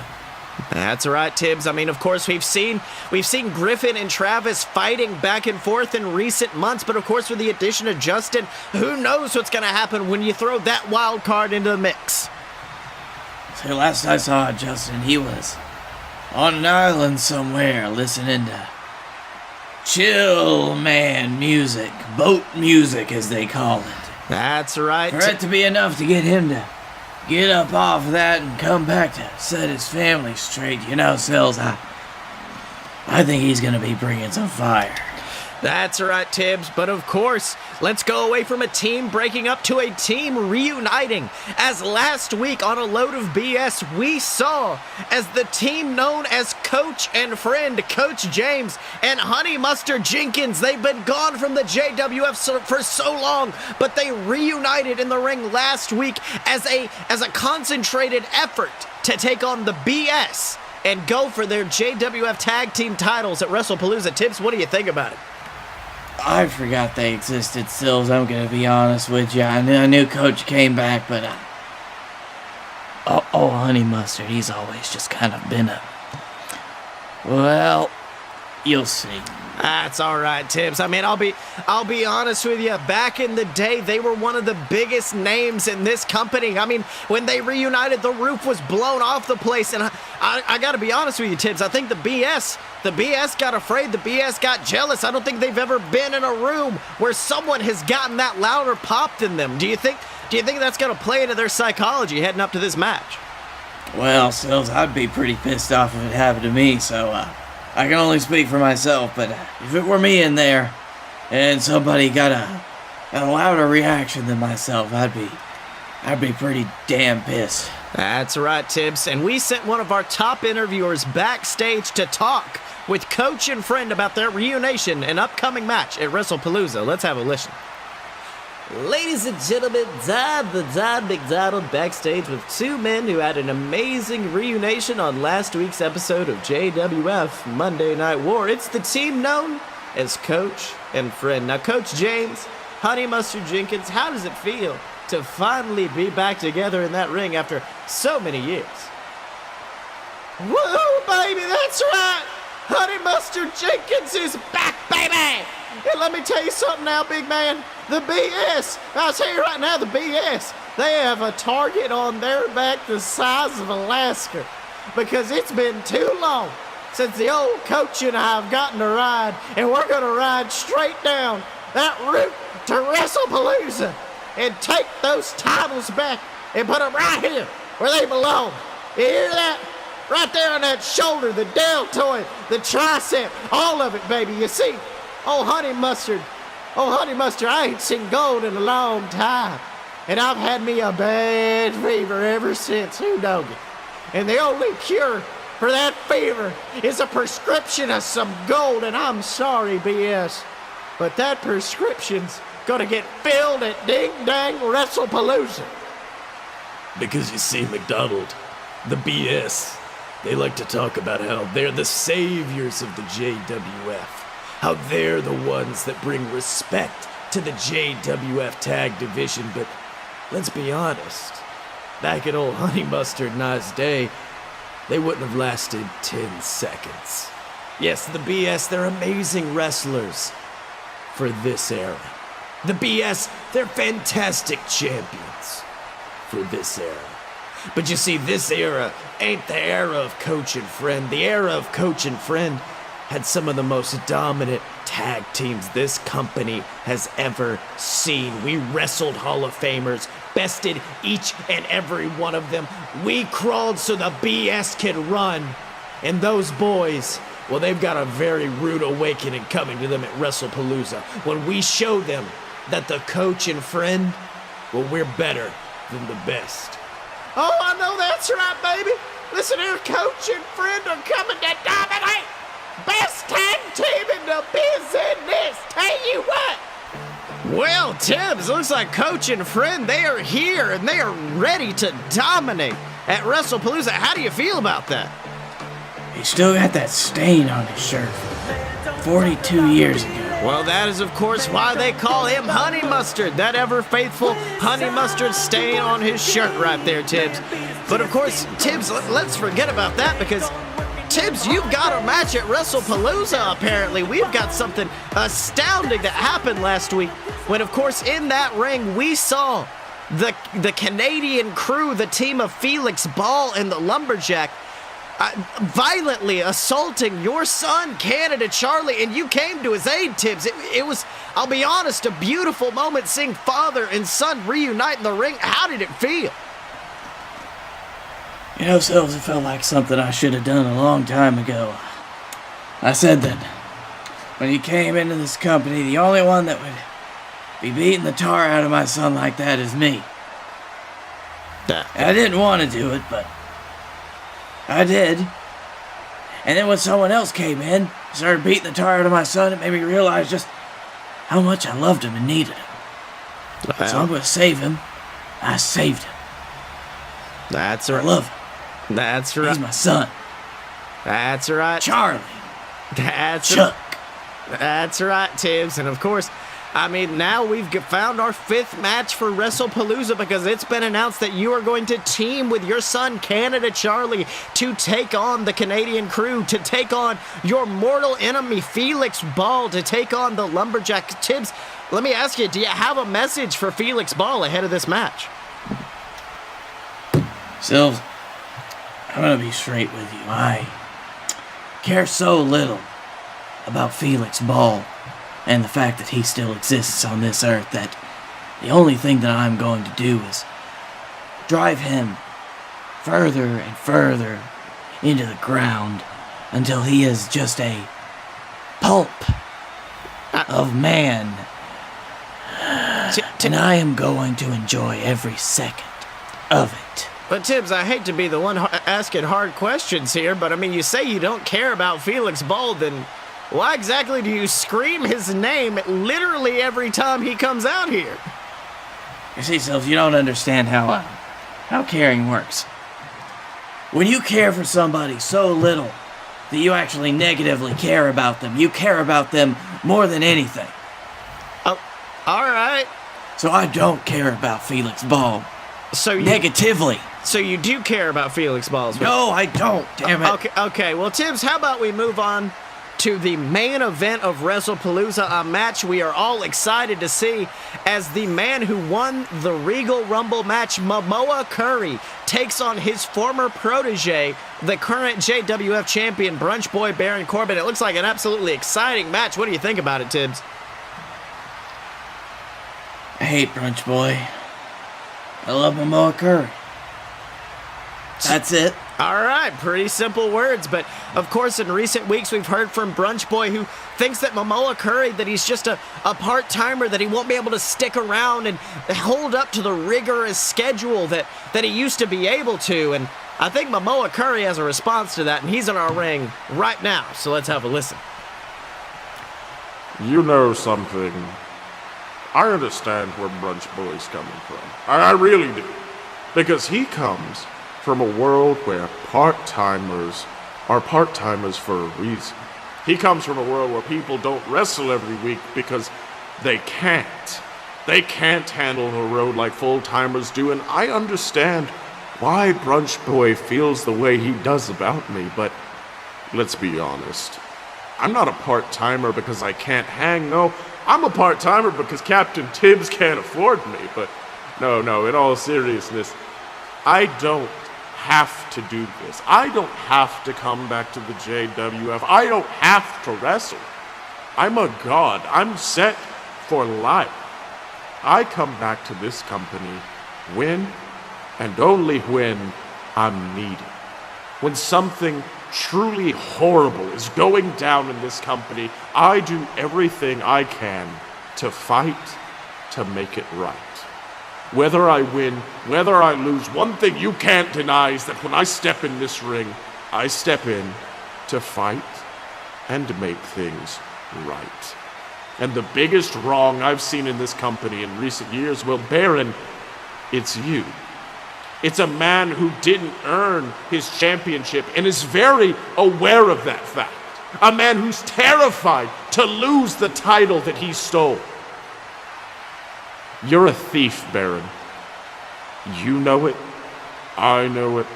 That's right, Tibbs. I mean, of course, we've seen Griffin and Travis fighting back and forth in recent months, but of course, with the addition of Justin, who knows what's going to happen when you throw that wild card into the mix. So last I saw Justin, he was on an island somewhere listening to chill man music, boat music as they call it. That's right. For it to be enough to get him to get up off that and come back to set his family straight, you know, Sills, I think he's going to be bringing some fire. That's right, Tibbs. But of course, let's go away from a team breaking up to a team reuniting. As last week on A Load of BS, we saw as the team known as Coach and Friend, Coach James and Honey Mustard Jenkins. They've been gone from the JWF for so long, but they reunited in the ring last week as a concentrated effort to take on the BS and go for their JWF tag team titles at WrestlePalooza. Tibbs, what do you think about it? I forgot they existed, Sills, I'm gonna be honest with you. I knew Coach came back, but Honey Mustard, he's always just kind of been well, you'll see. That's all right, Tibbs. I mean, I'll be honest with you. Back in the day, they were one of the biggest names in this company. I mean, when they reunited, the roof was blown off the place. And I got to be honest with you, Tibbs. I think the BS got afraid. The BS got jealous. I don't think they've ever been in a room where someone has gotten that loud or popped than them. Do you think that's going to play into their psychology heading up to this match? Well, Sills, I'd be pretty pissed off if it happened to me, so I can only speak for myself, but if it were me in there and somebody got a louder reaction than myself, I'd be pretty damn pissed. That's right, Tibbs. And we sent one of our top interviewers backstage to talk with Coach and Friend about their reunition and upcoming match at WrestlePalooza. Let's have a listen. Ladies and gentlemen, Don McDonald backstage with two men who had an amazing reunition on last week's episode of JWF Monday Night War. It's the team known as Coach and Friend. Now, Coach James, Honey Mustard Jenkins, how does it feel to finally be back together in that ring after so many years? Woo, baby, that's right! Honey Mustard Jenkins is back, baby! And let me tell you something now, big man. The BS, I'll tell you right now, the BS, they have a target on their back the size of Alaska because it's been too long since the old coach and I have gotten to ride, and we're going to ride straight down that route to WrestlePalooza and take those titles back and put them right here where they belong. You hear that? Right there on that shoulder, the deltoid, the tricep, all of it, baby. You see, oh, Honey Mustard, I ain't seen gold in a long time. And I've had me a bad fever ever since, who knows it? And the only cure for that fever is a prescription of some gold, and I'm sorry, BS, but that prescription's gonna get filled at Ding Dang WrestlePalooza. Because you see, McDonald, the BS, they like to talk about how they're the saviors of the JWF. How they're the ones that bring respect to the JWF tag division. But let's be honest, back in old Honey Mustard and I's day, they wouldn't have lasted 10 seconds. Yes, the BS, they're amazing wrestlers for this era. The BS, they're fantastic champions for this era. But you see, this era ain't the era of Coach and Friend. The era of Coach and Friend had some of the most dominant tag teams this company has ever seen. We wrestled Hall of Famers, bested each and every one of them. We crawled so the BS could run. And those boys, well, they've got a very rude awakening coming to them at WrestlePalooza when we show them that the Coach and Friend, well, we're better than the best. Oh, I know that's right, baby. Listen here, Coach and Friend are coming to dominate. Best tag team in the business. Tell you what. Well, Tibbs, looks like Coach and Friend, they are here and they are ready to dominate at WrestlePalooza. How do you feel about that? He still got that stain on his shirt 42 years ago. Well, that is, of course, why they call him Honey Mustard. That ever-faithful Honey Mustard stain on his shirt right there, Tibbs. But, of course, Tibbs, let's forget about that because, Tibbs, you've got a match at WrestlePalooza, apparently. We've got something astounding that happened last week when, of course, in that ring, we saw the Canadian crew, the team of Felix Ball and the Lumberjack, violently assaulting your son, Canada Charlie, and you came to his aid, Tibbs. It was, I'll be honest, a beautiful moment seeing father and son reunite in the ring. How did it feel? You know, Sills, it felt like something I should have done a long time ago. I said that when he came into this company, the only one that would be beating the tar out of my son like that is me. And I didn't want to do it, but I did. And then when someone else came in, started beating the tar out of my son, it made me realize just how much I loved him and needed him. Wow. So I'm going to save him. I saved him. That's right. I love him. That's right. He's my son. That's right. Charlie. That's Chuck. That's right, Tibbs. And of course, I mean, now we've found our 5th match for WrestlePalooza because it's been announced that you are going to team with your son, Canada Charlie, to take on the Canadian crew, to take on your mortal enemy, Felix Ball, to take on the Lumberjack. Tibbs, let me ask you, do you have a message for Felix Ball ahead of this match? Sills, I'm going to be straight with you. I care so little about Felix Ball and the fact that he still exists on this earth that the only thing that I'm going to do is drive him further and further into the ground until he is just a pulp of man. And I am going to enjoy every second of it. But Tibbs, I hate to be the one asking hard questions here, but I mean, you say you don't care about Felix Ball, then why exactly do you scream his name literally every time he comes out here? You see, Sills, you don't understand how caring works. When you care for somebody so little that you actually negatively care about them, you care about them more than anything. Oh, all right. So I don't care about Felix Ball. Negatively. So you do care about Felix Balls? No, I don't. Damn it. Okay. Well, Tibbs, how about we move on to the main event of WrestlePalooza, a match we are all excited to see, as the man who won the Regal Rumble match, Momoa Curry, takes on his former protege, the current JWF champion, Brunch Boy Baron Corbin. It looks like an absolutely exciting match. What do you think about it, Tibbs? I hate Brunch Boy. I love Momoa Curry. That's it. All right, pretty simple words, but of course in recent weeks we've heard from Brunch Boy, who thinks that Momoa Curry, that he's just a part-timer, that he won't be able to stick around and hold up to the rigorous schedule that he used to be able to, and I think Momoa Curry has a response to that, and he's in our ring right now, so let's have a listen. You know something, I understand where Brunch Boy's coming from. I really do, because he comes from a world where part-timers are part-timers for a reason. He comes from a world where people don't wrestle every week because they can't. They can't handle the road like full-timers do, and I understand why Brunch Boy feels the way he does about me, but let's be honest. I'm not a part-timer because I can't hang, no. I'm a part-timer because Captain Tibbs can't afford me, but no, in all seriousness, I don't have to do this. I don't have to come back to the JWF. I don't have to wrestle. I'm a god. I'm set for life. I come back to this company when and only when I'm needed. When something truly horrible is going down in this company, I do everything I can to fight to make it right. Whether I win, whether I lose, one thing you can't deny is that when I step in this ring, I step in to fight and to make things right. And the biggest wrong I've seen in this company in recent years, well, Baron, it's you. It's a man who didn't earn his championship and is very aware of that fact. A man who's terrified to lose the title that he stole. You're a thief, Baron. You know it. I know it.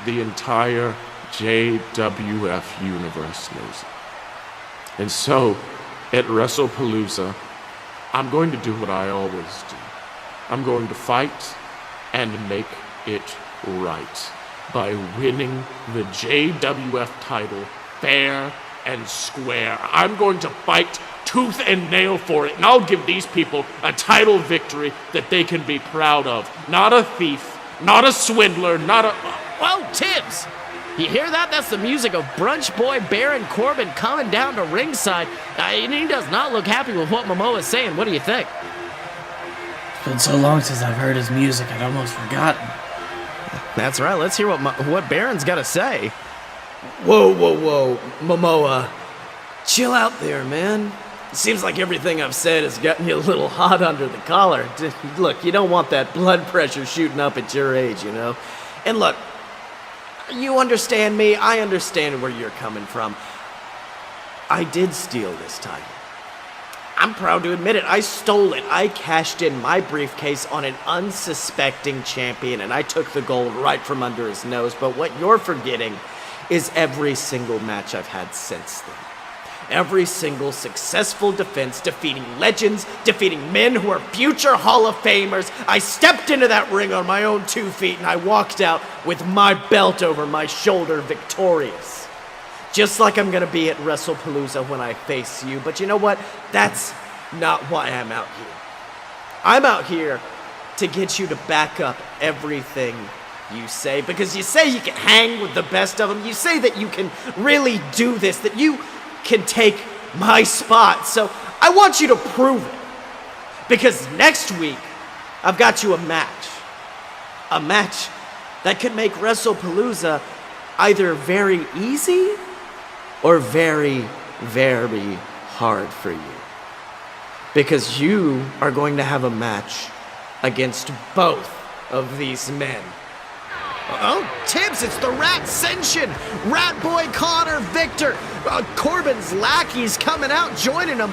The entire JWF universe knows it. And so, at WrestlePalooza, I'm going to do what I always do. I'm going to fight and make it right by winning the JWF title fair and square. I'm going to fight tooth and nail for it, and I'll give these people a title victory that they can be proud of. Not a thief, not a swindler, not a... Whoa, Tibbs! You hear that? That's the music of Brunch Boy Baron Corbin coming down to ringside. And he does not look happy with what Momoa is saying. What do you think? It's been so long since I've heard his music, I'd almost forgotten. That's right. Let's hear what Baron's got to say. Whoa, Momoa. Chill out there, man. Seems like everything I've said has gotten you a little hot under the collar. Look, you don't want that blood pressure shooting up at your age, you know? And look, you understand me. I understand where you're coming from. I did steal this title. I'm proud to admit it. I stole it. I cashed in my briefcase on an unsuspecting champion, and I took the gold right from under his nose. But what you're forgetting is every single match I've had since then. Every single successful defense, defeating legends, defeating men who are future Hall of Famers. I stepped into that ring on my own 2 feet, and I walked out with my belt over my shoulder victorious. Just like I'm gonna be at WrestlePalooza when I face you. But you know what? That's not why I'm out here. I'm out here to get you to back up everything you say. Because you say you can hang with the best of them. You say that you can really do this, that you can take my spot. So I want you to prove it. Because next week, I've got you a match. A match that could make WrestlePalooza either very easy or very, very hard for you. Because you are going to have a match against both of these men. Oh, Tibbs, it's the Rat-Sensation! Rat Boy Connor Victor! Corbin's lackeys coming out, joining him.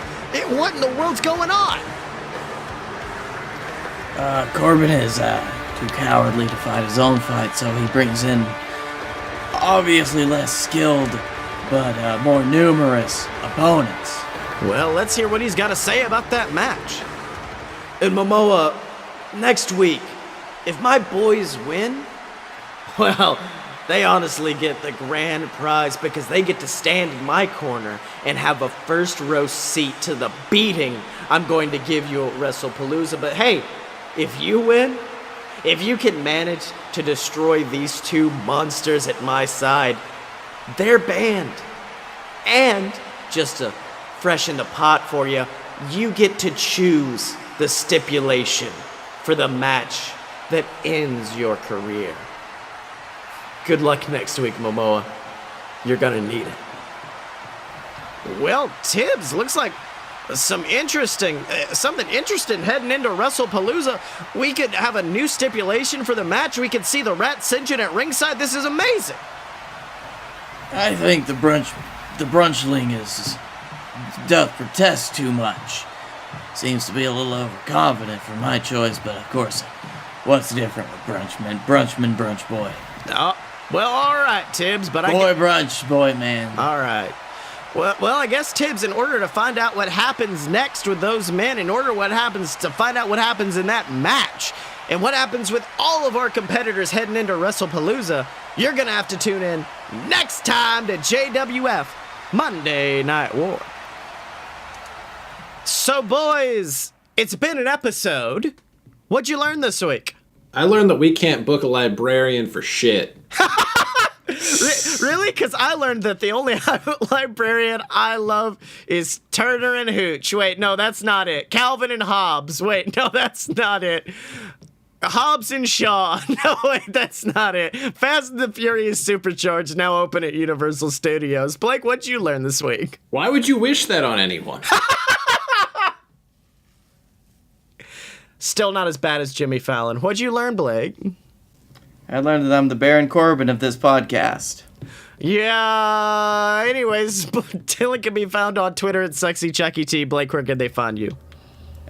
What in the world's going on? Corbin is too cowardly to fight his own fight, so he brings in obviously less skilled, but more numerous opponents. Well, let's hear what he's got to say about that match. And Momoa, next week, if my boys win, well, they honestly get the grand prize because they get to stand in my corner and have a first row seat to the beating I'm going to give you at WrestlePalooza. But hey, if you win, if you can manage to destroy these two monsters at my side, they're banned. And just to freshen the pot for you, you get to choose the stipulation for the match that ends your career. Good luck next week, Momoa. You're gonna need it. Well, Tibbs, looks like something interesting heading into WrestlePalooza. We could have a new stipulation for the match. We could see the Rat-Sensation at ringside. This is amazing. I think the brunchling doth protest too much. Seems to be a little overconfident for my choice, but of course, what's different with Brunchman, Brunch Boy. Oh, well, all right, Tibbs, but Brunch Boy, man. All right. Well, I guess, Tibbs, in order to find out what happens next with those men, to find out what happens in that match, and what happens with all of our competitors heading into WrestlePalooza, you're going to have to tune in next time to JWF Monday Night War. So, boys, it's been an episode. What'd you learn this week? I learned that we can't book a librarian for shit. Really? Because I learned that the only librarian I love is Turner and Hooch. Wait, no, that's not it. Calvin and Hobbes. Wait, no, that's not it. Hobbs and Shaw. No, wait, that's not it. Fast and the Furious Supercharged, now open at Universal Studios. Blake, what'd you learn this week? Why would you wish that on anyone? Still not as bad as Jimmy Fallon. What'd you learn, Blake? I learned that I'm the Baron Corbin of this podcast. Yeah, anyways, Dylan can be found on Twitter at SexyChuckyT. Blake, where can they find you?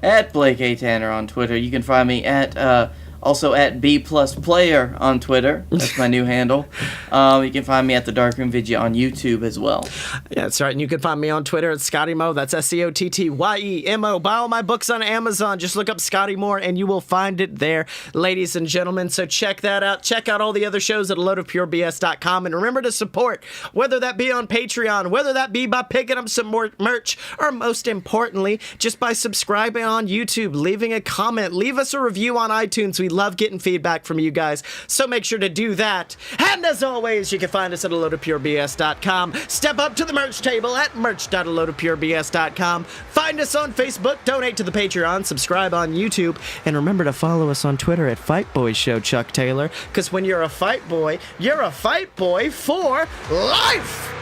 At Blake A. Tanner on Twitter. You can find me at also at B+Player on Twitter. That's my new handle. You can find me at the Darkroom Video on YouTube as well. Yeah, that's right. And you can find me on Twitter at Scottye Moore. That's SCOTTYEMO. Buy all my books on Amazon. Just look up Scottye Moore and you will find it there, ladies and gentlemen. So check that out. Check out all the other shows at loadofpurebs.com. And remember to support, whether that be on Patreon, whether that be by picking up some more merch, or most importantly, just by subscribing on YouTube, leaving a comment, leave us a review on iTunes. We love getting feedback from you guys, so make sure to do that. And as always, you can find us at aloadofpurebs.com. Step up to the merch table at merch.aloadofpurebs.com. Find us on Facebook, donate to the Patreon, subscribe on YouTube, and remember to follow us on Twitter at Fight Boy Show, Chuck Taylor, because when you're a fight boy, you're a fight boy for life!